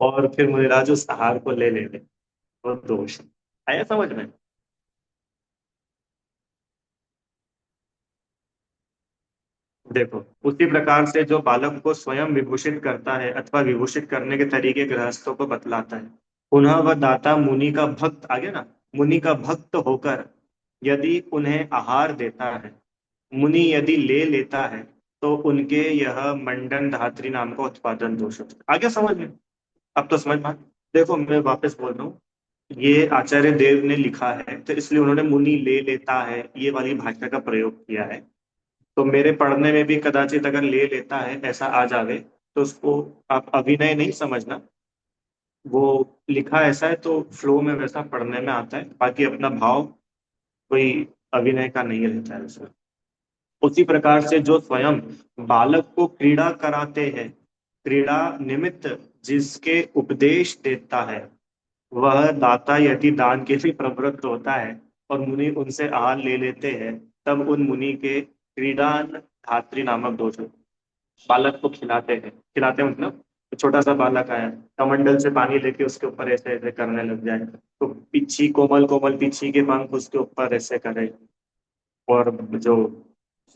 और फिर मुनिराज उस आहार को ले लेते, वो दोष है। आया समझ में? देखो, उसी प्रकार से जो बालक को स्वयं विभूषित करता है अथवा विभूषित करने के तरीके गृहस्थों को बतलाता है, पुनः वह दाता मुनि का भक्त, आ गया ना, मुनि का भक्त होकर यदि उन्हें आहार देता है, मुनि यदि ले लेता है, तो उनके यह मंडन धात्री नाम का उत्पादन दोष होता है। आ गया समझ में? अब तो समझ में देखो मैं वापस बोल रहा हूँ, ये आचार्य देव ने लिखा है तो इसलिए उन्होंने मुनि ले लेता है ये वाली भाषा का प्रयोग किया है। तो मेरे पढ़ने में भी कदाचित अगर ले लेता है ऐसा आ जावे तो उसको आप अभिनय नहीं समझना। वो लिखा ऐसा है तो फ्लो में वैसा पढ़ने में आता है, बाकी अपना भाव कोई अभिनय का नहीं रहता है उसमें। उसी प्रकार से जो स्वयं बालक को क्रीड़ा कराते हैं, क्रीड़ा निमित्त जिसके उपदेश देता है, वह दाता यदि दान के लिए प्रवृत्त होता है और मुनि उनसे आहार ले लेते हैं, तब उन मुनि के क्रीडान धात्री नामक दोष होते हैं। बालक को खिलाते हैं, खिलाते हैं मतलब छोटा सा बालक आया, कमंडल से पानी लेके उसके ऊपर ऐसे ऐसे करने लग जाए, तो पिच्छी कोमल कोमल पिच्छी के पंख उसके ऊपर ऐसे करे, और जो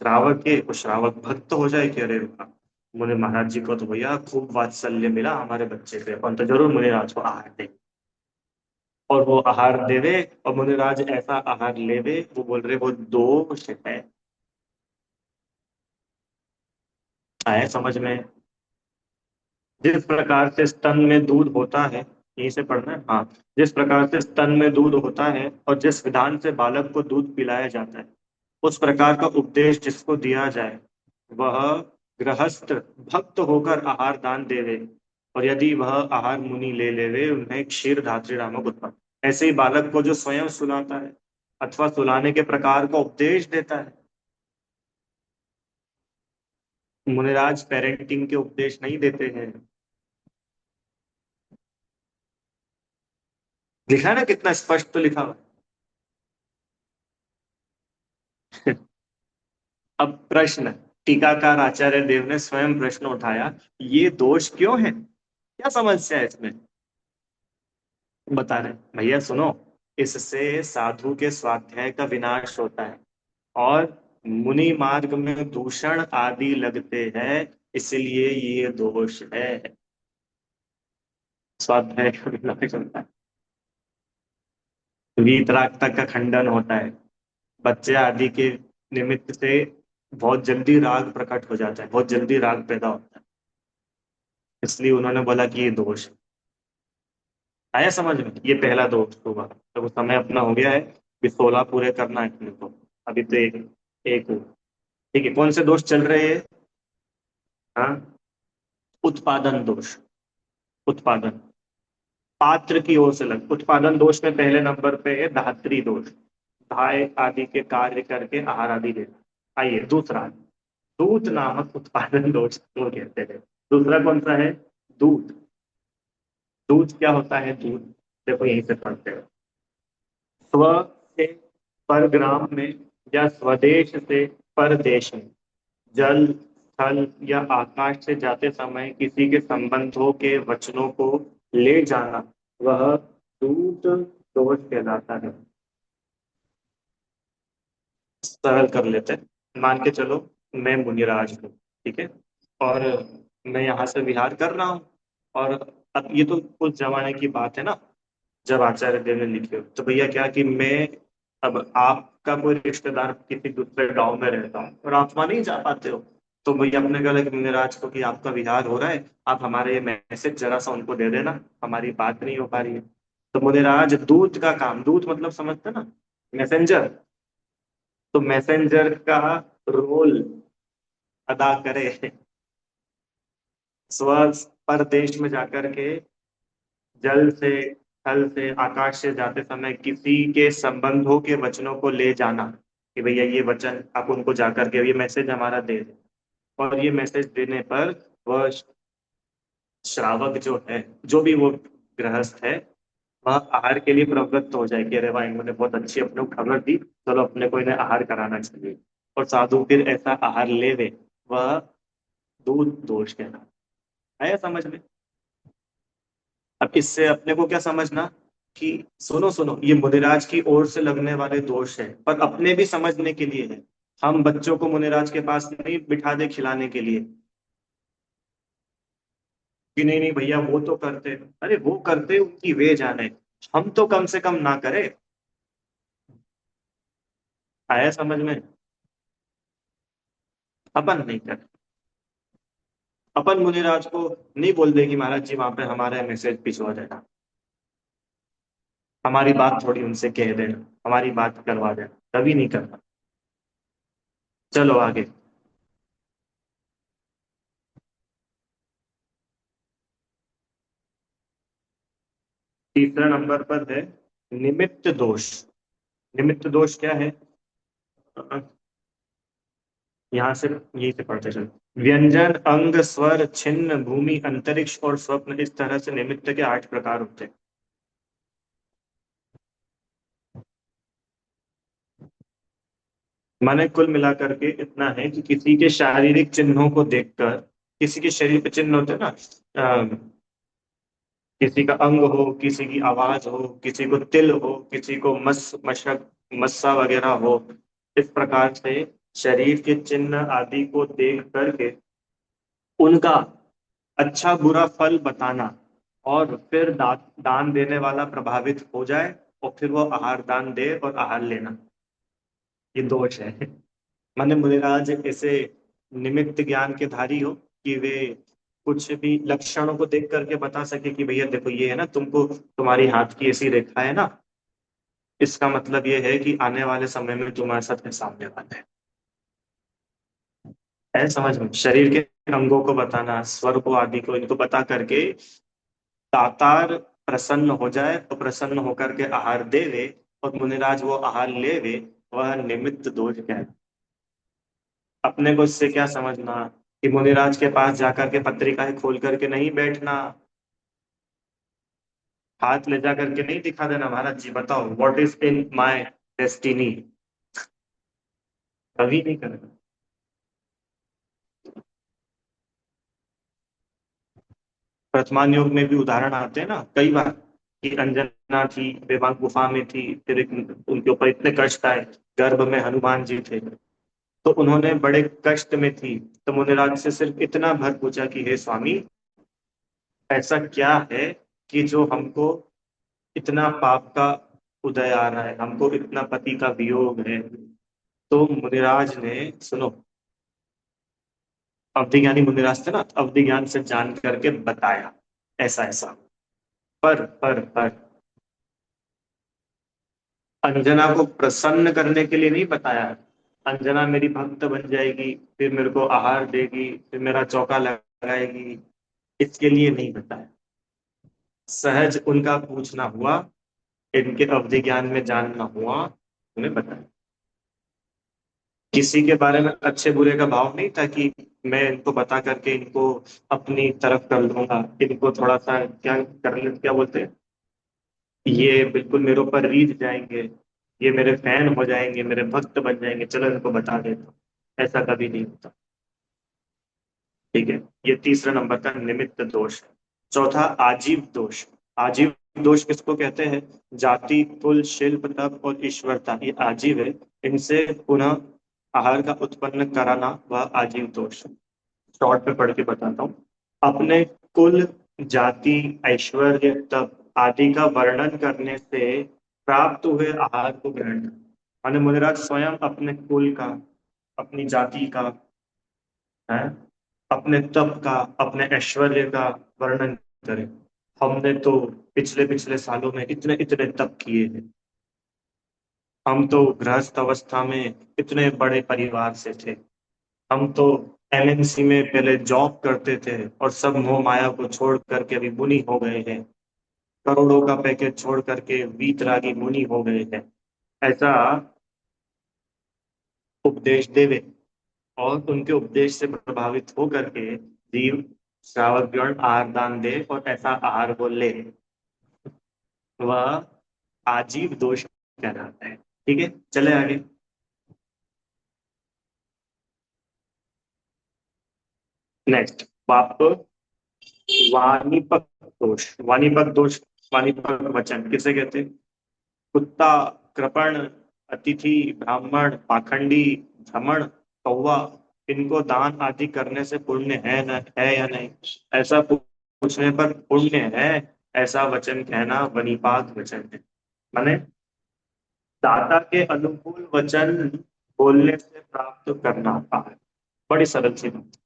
श्रावक है वो श्रावक भक्त हो जाए कि अरे मुनि महाराज जी को तो भैया खूब वात्सल्य मिला हमारे बच्चे पे, अपन तो जरूर मुनिराज को आहार दे। और वो आहार देवे और मुनिराज ऐसा आहार लेवे, वो बोल रहे वो दोष है। आए समझ में? जिस प्रकार से स्तन में दूध होता है, यहीं से पढ़ना है हाँ, जिस प्रकार से स्तन में दूध होता है और जिस विधान से बालक को दूध पिलाया जाता है, उस प्रकार का उपदेश जिसको दिया जाए, वह गृहस्थ भक्त होकर आहार दान देवे, और यदि वह आहार मुनि ले लेवे उन्हें क्षीर धात्री नामक उत्पन्न। ऐसे ही बालक को जो स्वयं सुनाता है अथवा सुलाने के प्रकार का उपदेश देता है। मुनिराज पेरेंटिंग के उपदेश नहीं देते हैं। लिखा है ना, कितना स्पष्ट तो लिखा हुआ है। अब प्रश्न, टीकाकार आचार्य देव ने स्वयं प्रश्न उठाया, ये दोष क्यों है, क्या समस्या है इसमें? बता रहे भैया सुनो, इससे साधु के स्वाध्याय का विनाश होता है और मुनि मार्ग में दूषण आदि लगते हैं, इसलिए ये दोष है। स्वाध्याय का विनाश होता है, वीतरागता का खंडन होता है, बच्चे आदि के निमित्त से बहुत जल्दी राग प्रकट हो जाता है, बहुत जल्दी राग पैदा होता है, इसलिए उन्होंने बोला कि ये दोष है। आया समझ में? ये पहला दोष होगा। तो वो समय अपना हो गया है, अभी 16 पूरे करना है अपने को। अभी तो एक एक हुआ। ठीक है, कौन से दोष चल रहे हैं? हाँ, उत्पादन दोष। उत्पादन पात्र की ओर से लग, उत्पादन दोष में पहले नंबर पे है धात्री दोष, धाय आदि के कार्य करके आहार आदि देना। आइए दूसरा, दूत नामक उत्पादन दोष को कहते हैं। दूसरा कौन सा है? दूत। दूत क्या होता है? दूत देखो यहीं से पढ़ते हैं, स्व से परग्राम में या स्वदेश से परदेश में, जल थल या आकाश से जाते समय किसी के संबंधों के वचनों को ले जाना, वह दूत दोष कहलाता है। सरल कर लेते हैं, मान के चलो मैं मुनिराज हूँ, ठीक है, और मैं यहाँ से विहार कर रहा हूँ, और अब ये तो उस जमाने की बात है ना जब आचार्य देव ने लिखे हो। तो भैया क्या कि मैं, अब आपका कोई रिश्तेदार किसी दूसरे गांव में रहता हूँ और आप वहां नहीं जा पाते हो, तो भैया अपने कहा कि मुनिराज को कि आपका विहार हो रहा है, आप हमारे ये मैसेज जरा सा उनको दे देना, हमारी बात नहीं हो पा रही है। तो मुनिराज दूत का काम, दूत मतलब समझते ना, मैसेंजर, तो मैसेंजर का रोल अदा करे, स्व परदेश में जाकर के जल से थल से आकाश से जाते समय किसी के संबंधों के वचनों को ले जाना, कि भैया ये वचन आप उनको जाकर के ये मैसेज हमारा दे दें। और ये मैसेज देने पर वह श्रावक जो है, जो भी वो गृहस्थ है, वह आहार के लिए प्रवृत्त हो जाए कि अरे भाई इन्होंने बहुत अच्छी अपने को खबर दी, चलो अपने को इन्हें आहार कराना चाहिए, और साधु फिर ऐसा आहार लेवे, वह दूध दोष कहना। आया समझ में? अब इससे अपने को क्या समझना कि सुनो सुनो, ये मुनिराज की ओर से लगने वाले दोष है पर अपने भी समझने के लिए है। हम बच्चों को मुनिराज के पास नहीं बिठा दे खिलाने के लिए कि नहीं नहीं भैया वो तो करते, अरे वो करते उनकी वे जाने, हम तो कम से कम ना करें। आया समझ में? अपन नहीं करते। अपन मुनिराज को नहीं बोल दे कि महाराज जी वहां पे हमारा मैसेज भिजवा देना, हमारी बात थोड़ी उनसे कह देना, हमारी बात करवा देना, कभी नहीं करना। चलो आगे। तीसरा नंबर पर है निमित्त दोष। निमित्त दोष क्या है? यहाँ से यही से पढ़ते चलो। व्यंजन, अंग, स्वर, छिन्न, भूमि, अंतरिक्ष और स्वप्न, इस तरह से निमित्त के 8 प्रकार होते हैं। माने कुल मिलाकर के इतना है कि किसी के शारीरिक चिन्हों को देखकर, किसी के शरीर पे चिन्ह होते हैं ना, किसी का अंग हो, किसी की आवाज हो, किसी को तिल हो, किसी को मस मशक मस्सा वगैरह हो, इस प्रकार से शरीर के चिन्ह आदि को देख करके उनका अच्छा बुरा फल बताना, और फिर दान देने वाला प्रभावित हो जाए और फिर वो आहार दान दे और आहार लेना, ये दोष है। माने मुनिराज ऐसे निमित्त ज्ञान के धारी हो कि वे कुछ भी लक्षणों को देख करके बता सके कि भैया देखो ये है ना, तुमको तुम्हारी हाथ की ऐसी रेखा है ना, इसका मतलब ये है कि आने वाले समय में तुम्हारे साथ ऐसा होने वाला है समझ में? शरीर के अंगों को बताना, स्वर को आदि को, इनको बता करके दातार प्रसन्न हो जाए और प्रसन्न होकर के आहार देवे और मुनिराज वो आहार लेवे, वह निमित्त दोष है। अपने को इससे क्या समझना कि मुनिराज के पास जाकर के पत्रिकाएं खोल करके नहीं बैठना, हाथ ले जा करके नहीं दिखा देना, महाराज जी बताओ what is in my destiny, कभी नहीं करेगा। वर्तमान युग में भी उदाहरण आते हैं ना कई बार कि अंजना थी, बेबाक गुफा में थी, फिर उनके ऊपर इतने कष्ट आए, गर्भ में हनुमान जी थे, तो उन्होंने बड़े कष्ट में थी, तो मुनिराज से सिर्फ इतना भर पूछा कि हे स्वामी, ऐसा क्या है कि जो हमको इतना पाप का उदय आ रहा है, हमको इतना पति का वियोग है। तो मुनिराज ने, सुनो, अवधि ज्ञानी मुनिराज थे ना, तो अवधि ज्ञान से जान करके बताया ऐसा ऐसा। पर अंजना को प्रसन्न करने के लिए नहीं बताया। अंजना मेरी भक्त बन जाएगी, फिर मेरे को आहार देगी, फिर मेरा चौका लगाएगी, इसके लिए नहीं बताया। सहज उनका पूछना हुआ, इनके अवधि ज्ञान में जानना हुआ, उन्हें बताया। किसी के बारे में अच्छे बुरे का भाव नहीं था कि मैं इनको बता करके इनको अपनी तरफ कर लूंगा, इनको थोड़ा सा क्या कर ले, क्या बोलते हैं, ये बिल्कुल मेरे ऊपर रीझ जाएंगे, ये मेरे फैन हो जाएंगे, मेरे भक्त बन जाएंगे, चलो इनको बता देता हूँ, ऐसा कभी नहीं होता। ठीक है, ये तीसरा नंबर का निमित्त दोष है। चौथा, आजीव दोष। आजीव दोष किसको कहते हैं? जाति, कुल, शिल्प, तप और ईश्वरता, ये आजीव है, इनसे पुनः आहार का उत्पन्न कराना वह आजीव दोष है। शॉर्ट में पढ़ के बताता हूँ। अपने कुल, जाति, ऐश्वर्य, तप आदि का वर्णन करने से प्राप्त हुए आहार को ग्रहण करना। माने मुनिराज स्वयं अपने कुल का, अपनी जाति का, है, अपने तप का, अपने ऐश्वर्य का वर्णन करें। हमने तो पिछले पिछले सालों में इतने इतने तप किए हैं, हम तो गृहस्थ अवस्था में इतने बड़े परिवार से थे, हम तो एमएनसी में पहले जॉब करते थे और सब मोह माया को छोड़ करके अभी मुनि हो गए हैं, करोड़ों का पैकेज छोड़ करके वीतरागी मुनि हो गए हैं, ऐसा उपदेश देवे। और उनके उपदेश से प्रभावित होकर के जीव श्रावक गण आहार दान दे और ऐसा आहार वो ले, वह आजीव दोष कहलाता है। ठीक है, चले आगे। नेक्स्ट, पाप, वाणिपक दोष। वाणिपक दोष, वाणिपक वचन किसे कहते हैं? कुत्ता, कृपण, अतिथि, ब्राह्मण, पाखंडी, भ्रमण, कौवा, इनको दान आदि करने से पुण्य है न है या नहीं? ऐसा पूछने पर पुण्य है, ऐसा वचन कहना वनिपाक वचन है। माने दाता के अनुकूल वचन बोलने से प्राप्त करना पाप है। बड़ी सरल सी बात।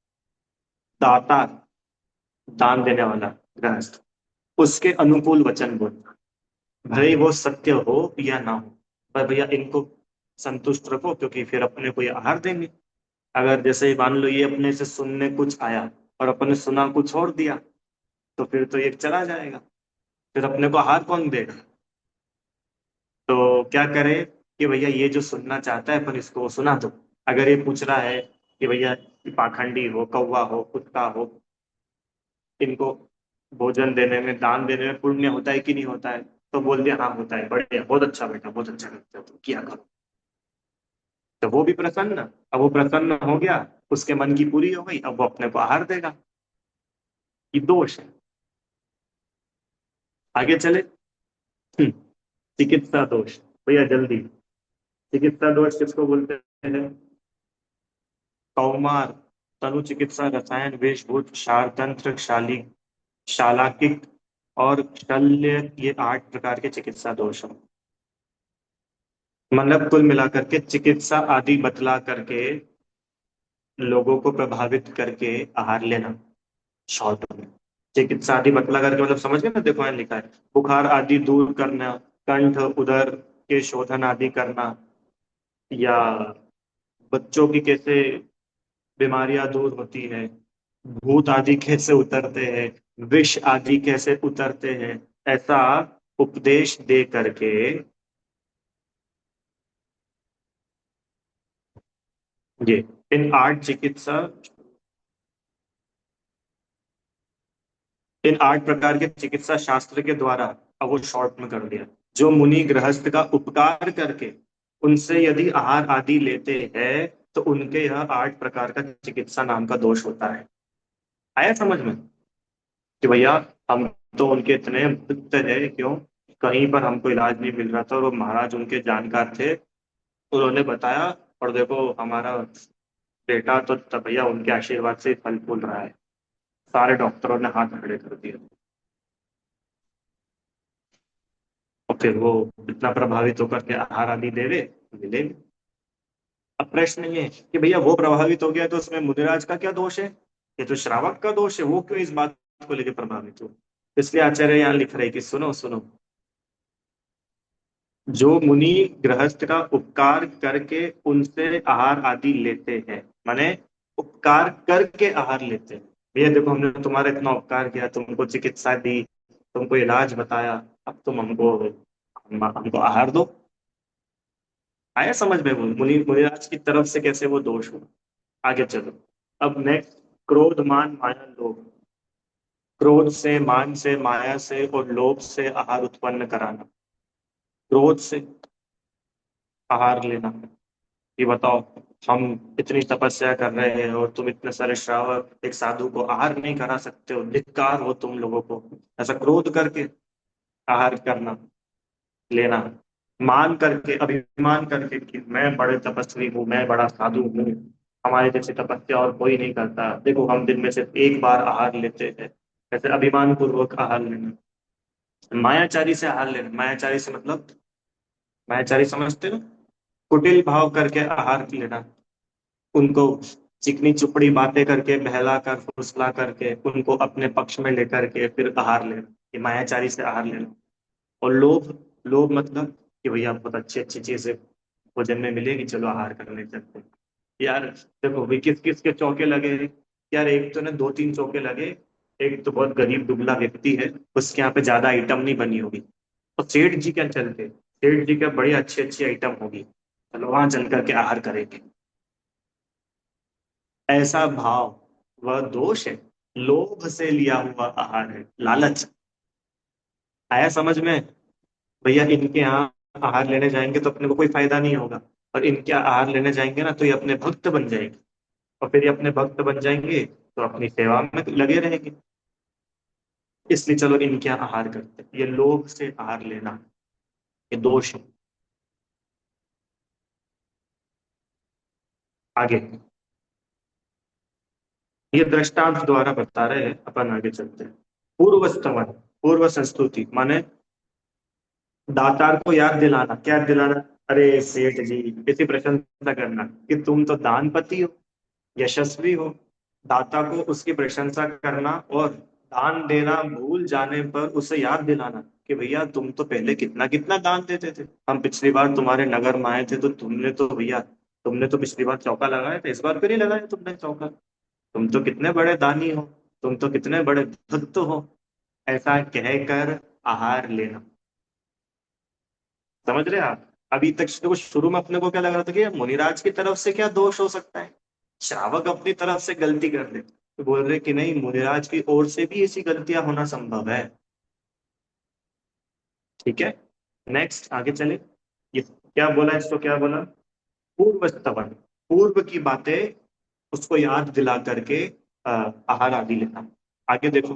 दाता, दान देने वाला गृहस्थ, उसके अनुकूल वचन बोलना, भले ही वो सत्य हो या ना हो, पर भैया इनको संतुष्ट रखो, क्योंकि फिर अपने को ये आहार देंगे। अगर जैसे मान लो ये अपने से सुनने कुछ आया और अपने सुना कुछ और दिया, तो फिर तो ये चला जाएगा, फिर अपने को आहार कौन देगा। तो क्या करे कि भैया ये जो सुनना चाहता है पर इसको सुना दो। अगर ये पूछ रहा है कि भैया पाखंडी हो, कौवा हो, कुत्ता हो, इनको भोजन देने में, दान देने में पुण्य होता है कि नहीं होता है, तो बोल दिया हाँ होता है, बढ़िया, बहुत अच्छा बेटा, बहुत अच्छा करते हो, तुम किया करो। तो वो भी प्रसन्न, अब वो प्रसन्न हो गया, उसके मन की पूरी हो गई, अब वो अपने को आहार देगा। ये दोष है। आगे चले। हम्म, चिकित्सा दोष। भैया जल्दी, चिकित्सा दोष किसको बोलते हैं? कौमार, तनु चिकित्सा, रसायन, वेशभूत, क्षार तंत्र, शालाकिक और शल्य, ये 8 प्रकार के चिकित्सा दोष हैं। मतलब कुल मिलाकर के चिकित्सा आदि बतला करके लोगों को प्रभावित करके आहार लेना, शॉर्ट में। चिकित्सा आदि बतला करके मतलब समझ गए ना, देखो यहाँ लिखा है, बुखार आदि दूर करना, कंठ उदर के शोधन आदि करना, या बच्चों की कैसे बीमारियां दूर होती है, भूत आदि कैसे उतरते हैं, विष आदि कैसे उतरते हैं, ऐसा उपदेश दे करके ये इन 8 चिकित्सा, इन 8 प्रकार के चिकित्सा शास्त्र के द्वारा, अब वो शॉर्ट में कर दिया, जो मुनि गृहस्थ का उपकार करके उनसे यदि आहार आदि लेते हैं, तो उनके यह 8 प्रकार का चिकित्सा नाम का दोष होता है। आया समझ में? कि भैया हम तो उनके इतने भक्त है, क्यों, कहीं पर हमको इलाज नहीं मिल रहा था और वो महाराज उनके जानकार थे, उन्होंने बताया, और देखो हमारा बेटा तो तब भैया उनके आशीर्वाद से फल फूल रहा है। सारे डॉक्टरों ने हाथ खड़े कर दिए, और फिर वो इतना प्रभावित होकर के आहार आदि देवे, मिले। अब प्रश्न ये है कि भैया वो प्रभावित हो गया तो उसमें मुनिराज का क्या दोष है? ये तो श्रावक का दोष है, वो क्यों इस बात को लेकर प्रभावित हो? इसलिए आचार्य यहाँ लिख रहे हैं कि सुनो सुनो, जो मुनि गृहस्थ का उपकार करके उनसे आहार आदि लेते हैं, माने उपकार करके आहार लेते हैं। भैया देखो हमने तुम्हारा इतना उपकार किया, तुमको चिकित्सा दी, तुमको इलाज बताया, अब तुम हमको आहार दो। आया समझ में? मुनि मुनिराज की तरफ से कैसे वो दोष हो। आगे चलो। अब नेक्स्ट, क्रोध मान माया लोभ। क्रोध से, मान से, माया से और लोभ से आहार उत्पन्न कराना। क्रोध से आहार लेना। ये बताओ, हम इतनी तपस्या कर रहे हैं और तुम इतने सारे श्रावक एक साधु को आहार नहीं करा सकते हो, धिक्कार हो तुम लोगों को। ऐसा क्रोध करके आहार करना, लेना। मान करके, अभिमान करके कि मैं बड़े तपस्वी हूँ, मैं बड़ा साधु हूँ, हमारे जैसे तपस्या और कोई नहीं करता, देखो हम दिन में सिर्फ एक बार आहार लेते हैं, ऐसे अभिमान पूर्वक आहार लेना। मायाचारी से आहार लेना, मायाचारी से मतलब, मायाचारी समझते हो? कुटिल भाव करके आहार लेना, उनको चिकनी चुपड़ी बातें करके, बहला कर, फुसला करके उनको अपने पक्ष में लेकर के फिर आहार लेना, ये मायाचारी से आहार लेना। और लोभ, लोभ मतलब कि भैया बहुत अच्छी अच्छी चीजें भोजन में मिलेगी, चलो आहार करने चलते हैं। यार देखो भाई, किस किस के चौके लगे हैं? यार एक तो ना 2-3 चौके लगे, एक तो बहुत गरीब दुबला व्यक्ति है, उसके यहाँ पे ज्यादा आइटम नहीं बनी होगी, तो सेठ जी क्या चलते, सेठ जी का बड़ी अच्छी अच्छी आइटम होगी, चलो वहां चल करके आहार करेंगे। ऐसा भाव वह दोष है, लोभ से लिया हुआ आहार है, लालच। आया समझ में? भैया इनके यहाँ आहार लेने जाएंगे तो अपने को कोई फायदा नहीं होगा, और इनके आहार लेने जाएंगे ना तो ये अपने भक्त बन जाएंगे, और फिर ये अपने भक्त बन जाएंगे तो अपनी सेवा में लगे रहेंगे। इसलिए चलो इनके यहाँ आहार करते हैं। ये लोभ से आहार लेना, ये दोष है। आगे ये दृष्टांत द्वारा बता रहे हैं, अपन आगे चलते हैं। पूर्व स्तवन, पूर्व संस्तुति माने दातार को याद दिलाना, क्या दिलाना? अरे सेठ जी, इसी प्रशंसा करना कि तुम तो दानपति हो, यशस्वी हो, दाता को उसकी प्रशंसा करना और दान देना भूल जाने पर उसे याद दिलाना कि भैया तुम तो पहले कितना कितना दान देते थे। हम पिछली बार तुम्हारे नगर में आए थे तो तुमने तो भैया, तुमने तो पिछली बार चौका लगाया था, इस बार फिर ही लगाया तुमने चौका। तुम तो कितने बड़े दानी हो, तुम तो कितने बड़े भक्त हो। ऐसा कहकर आहार लेना। समझ रहे आप? अभी तक देखो, शुरू में अपने को क्या लग रहा था कि यार मुनिराज की तरफ से क्या दोष हो सकता है, श्रावक अपनी तरफ से गलती कर दे, तो बोल रहे कि नहीं, मुनिराज की ओर से भी ऐसी गलतियां होना संभव है। ठीक है, नेक्स्ट आगे चले। ये क्या बोला, इसको क्या बोला? पूर्व स्तवन, पूर्व की बातें उसको याद दिला करके आहार आदि लेना। आगे देखो,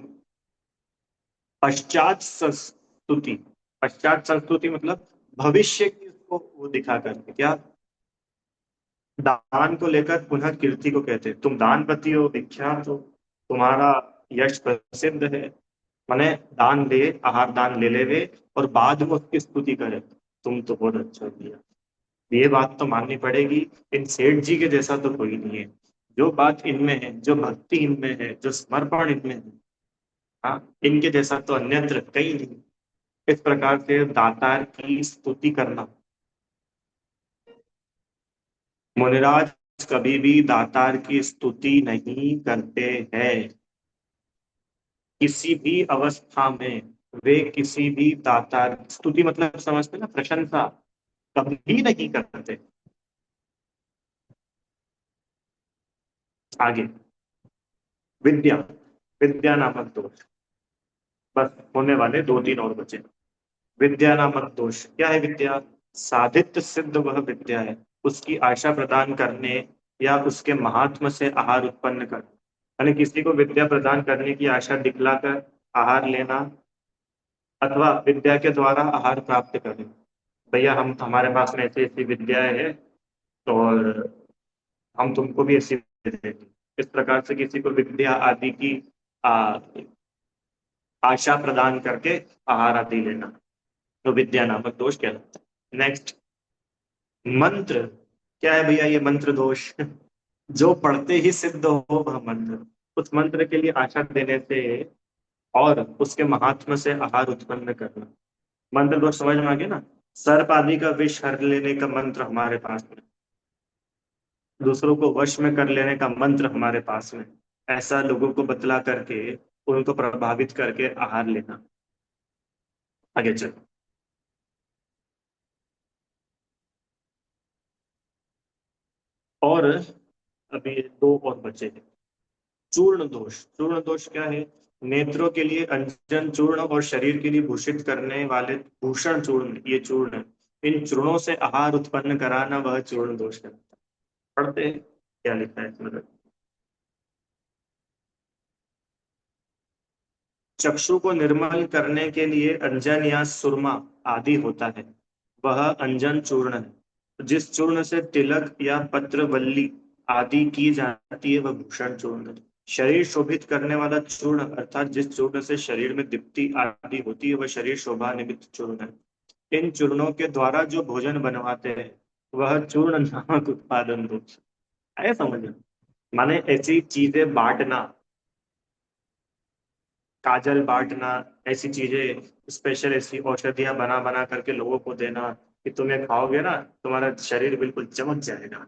पश्चात संस्तुति। पश्चात संस्तुति मतलब भविष्य की उसको वो दिखा करके क्या, दान को लेकर पुनः कीर्ति को कहते हैं। तुम दानपति हो, विख्यात हो, तुम्हारा यश प्रसिद्ध है। माने दान दे, आहार दान ले ले वे, और बाद में उसकी स्तुति करे, तुम तो बहुत अच्छा किया। ये बात तो माननी पड़ेगी, इन सेठ जी के जैसा तो कोई नहीं है। जो बात इनमें है, जो भक्ति इनमें है, जो समर्पण इनमें है, हाँ, इनके जैसा तो अन्यत्र कहीं नहीं। इस प्रकार से दातार की स्तुति करना। मुनिराज कभी भी दातार की स्तुति नहीं करते हैं, किसी भी अवस्था में। वे किसी भी दातार, स्तुति मतलब समझते ना, प्रशंसा, कभी नहीं करते। आगे, विद्या, विद्या नामक दोष। बस होने वाले दो तीन और बचे। विद्या नामक दोष क्या है? विद्या साधित सिद्ध वह विद्या है, उसकी आशा प्रदान करने या उसके महात्म से आहार उत्पन्न कर, यानी किसी को विद्या प्रदान करने की आशा दिखलाकर आहार लेना, अथवा विद्या के द्वारा आहार प्राप्त करें। भैया हम, हमारे पास में ऐसी ऐसी विद्याएं हैं, और हम तुमको भी ऐसी विद्या देंगे। इस प्रकार से किसी को विद्या आदि की आ, आशा प्रदान करके आहार आदि लेना, तो विद्या नामक दोष कहलाता है। नेक्स्ट, मंत्र। क्या है भैया ये मंत्र दोष? जो पढ़ते ही सिद्ध हो वह मंत्र, उस मंत्र के लिए आशा देने से और उसके महात्म से आहार उत्पन्न करना। मंत्र दोष समझ में आ गया ना? सर्प आदि का विष हर लेने का मंत्र हमारे पास में, दूसरों को वश में कर लेने का मंत्र हमारे पास में, ऐसा लोगों को बतला करके उनको प्रभावित करके आहार लेना। आगे चलो। और अभी दो और बचे हैं। चूर्ण दोष। चूर्ण दोष क्या है? नेत्रों के लिए अंजन चूर्ण और शरीर के लिए भूषित करने वाले भूषण चूर्ण, ये चूर्ण है। इन चूर्णों से आहार उत्पन्न कराना, वह चूर्ण दोष है। पढ़ते हैं क्या लिखा है इसमें। चक्षु को निर्मल करने के लिए अंजन या सुरमा आदि होता है, वह अंजन चूर्ण है। जिस चूर्ण से तिलक या पत्रवल्ली आदि की जाती है, वह भूषण चूर्ण है। शरीर शोभित करने वाला चूर्ण अर्थात जिस चूर्ण से शरीर में दीप्ति आदि होती है, वह शरीर शोभा निमित्त चूर्ण है। इन चूर्णों के द्वारा जो भोजन बनवाते हैं, वह चूर्ण नामक उत्पादन दोष है। समझ में? माने ऐसी चीजें बांटना, काजल बांटना, ऐसी चीजें, स्पेशल ऐसी औषधियां बना बना करके लोगों को देना कि तुम ये खाओगे ना, तुम्हारा शरीर बिल्कुल चमक जाएगा,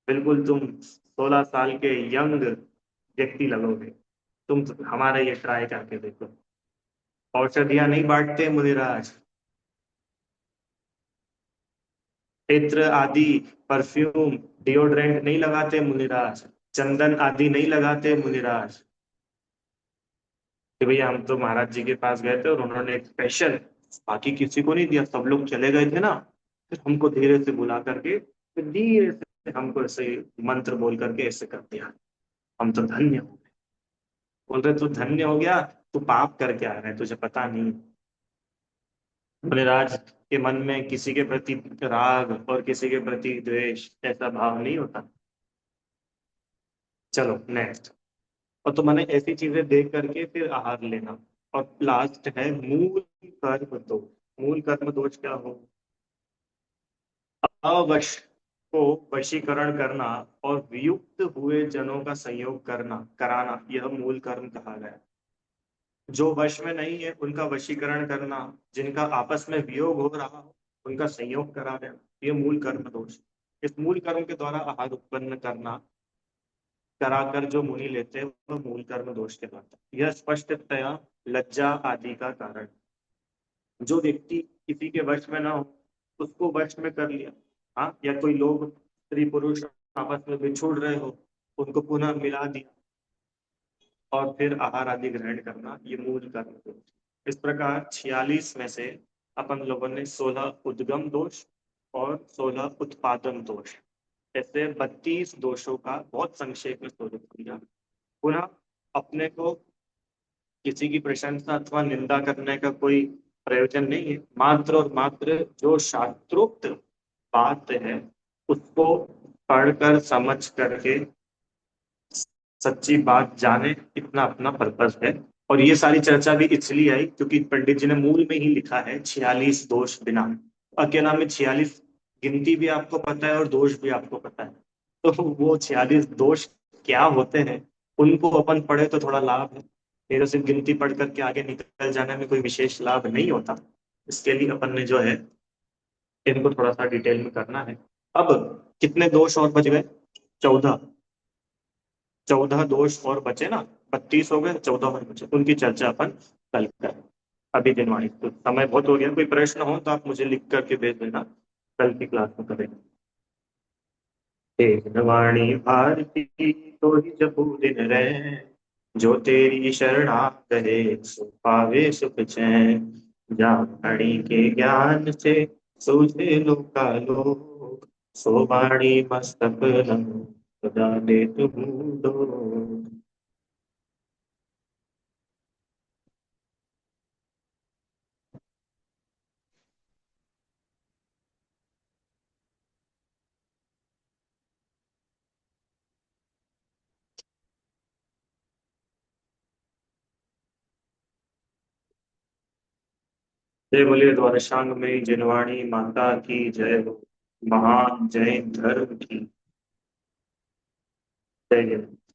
बिल्कुल तुम 16 साल के यंग व्यक्ति लगोगे। तुम हमारा ये ट्राई करके देखो। औषधियां नहीं बांटते मुनिराज, इत्र आदि, परफ्यूम, डिओड्रेंट नहीं लगाते मुनिराज, चंदन आदि नहीं लगाते मुनिराज। कि भैया हम तो महाराज जी के पास गए थे और उन्होंने एक स्पेशल, बाकी किसी को नहीं दिया, सब लोग चले गए थे ना, फिर हमको धीरे से बुला करके, फिर धीरे से हमको ऐसे मंत्र बोल करके ऐसे कर दिया, हम तो धन्य हो गए। बोल रहे तू धन्य हो गया, तू पाप करके आ रहा है, तुझे पता नहीं। बलिराज के मन में किसी के प्रति राग और किसी के प्रति द्वेष ऐसा भाव नहीं होता। चलो नेक्स्ट। और तो मैंने ऐसी चीजें देख करके फिर आहार लेना। और लास्ट है मूल कर्म दोष। मूल कर्म दोष क्या हो? अवश, को वशीकरण करना और वियुक्त हुए जनों का संयोग करना कराना, यह मूल कर्म कहा गया। जो वश में नहीं है उनका वशीकरण करना, जिनका आपस में वियोग हो रहा हो उनका संयोग करा देना, ये मूल कर्म दोष। इस मूल कर्म के द्वारा आहार उत्पन्न करना कराकर जो मुनि लेते हैं वह मूल कर्म दोष कहलाता है। यह स्पष्टतया लज्जा आदि का कारण। जो व्यक्ति किसी के वश में ना हो उसको वश में कर लिया। हाँ, या कोई लोग स्त्री पुरुष आपस में बिछुड़ रहे हो, उनको पुनः मिला दिया और फिर आहार आदि ग्रहण करना, ये मूल कर्म दोष। इस प्रकार 46 में से अपन लोगों ने 16 उद्गम दोष और 16 उत्पादन दोष, ऐसे 32 दोषों का बहुत संक्षेप में स्वरूप दिया। पुनः अपने को किसी की प्रशंसा अथवा निंदा करने का कोई प्रयोजन नहीं है। मात्र और मात्र जो शास्त्रोक्त बात है उसको पढ़कर समझ करके सच्ची बात जाने, इतना अपना पर्पस है। और ये सारी चर्चा भी इसलिए आई क्योंकि पंडित जी ने मूल में ही लिखा है 46 दोष बिना। अकेला में 46 गिनती भी आपको पता है और दोष भी आपको पता है, तो वो 46 दोष क्या होते हैं उनको अपन पढ़े तो थोड़ा लाभ है। नहीं तो सिर्फ गिनती पढ़ करके आगे निकल जाने में कोई विशेष लाभ नहीं होता। इसके लिए अपन ने जो है इनको थोड़ा सा डिटेल में करना है। अब कितने दोष और बच गए? 14। 14 दोष और बचे ना। 32 हो गए, 14 और बचे, उनकी चर्चा अपन कल करें। अभी दिनवाणी तो समय बहुत हो गया, कोई प्रश्न हो तो आप मुझे लिख करके भेज देना, कल की क्लास में करेंगे। हे दिनवाणी भारती, तो ही जपू दिन रहे, जो तेरी शरणा गए सो पावे सुख चैन। जा वाणी के ज्ञान से सूझे लोकालोक, सो वाणी मस्तक रहो, सदा दे तुम दो। जय बोलिए द्वारशांग में जिनवाणी माता की जय हो। महान जैन धर्म की जय जय।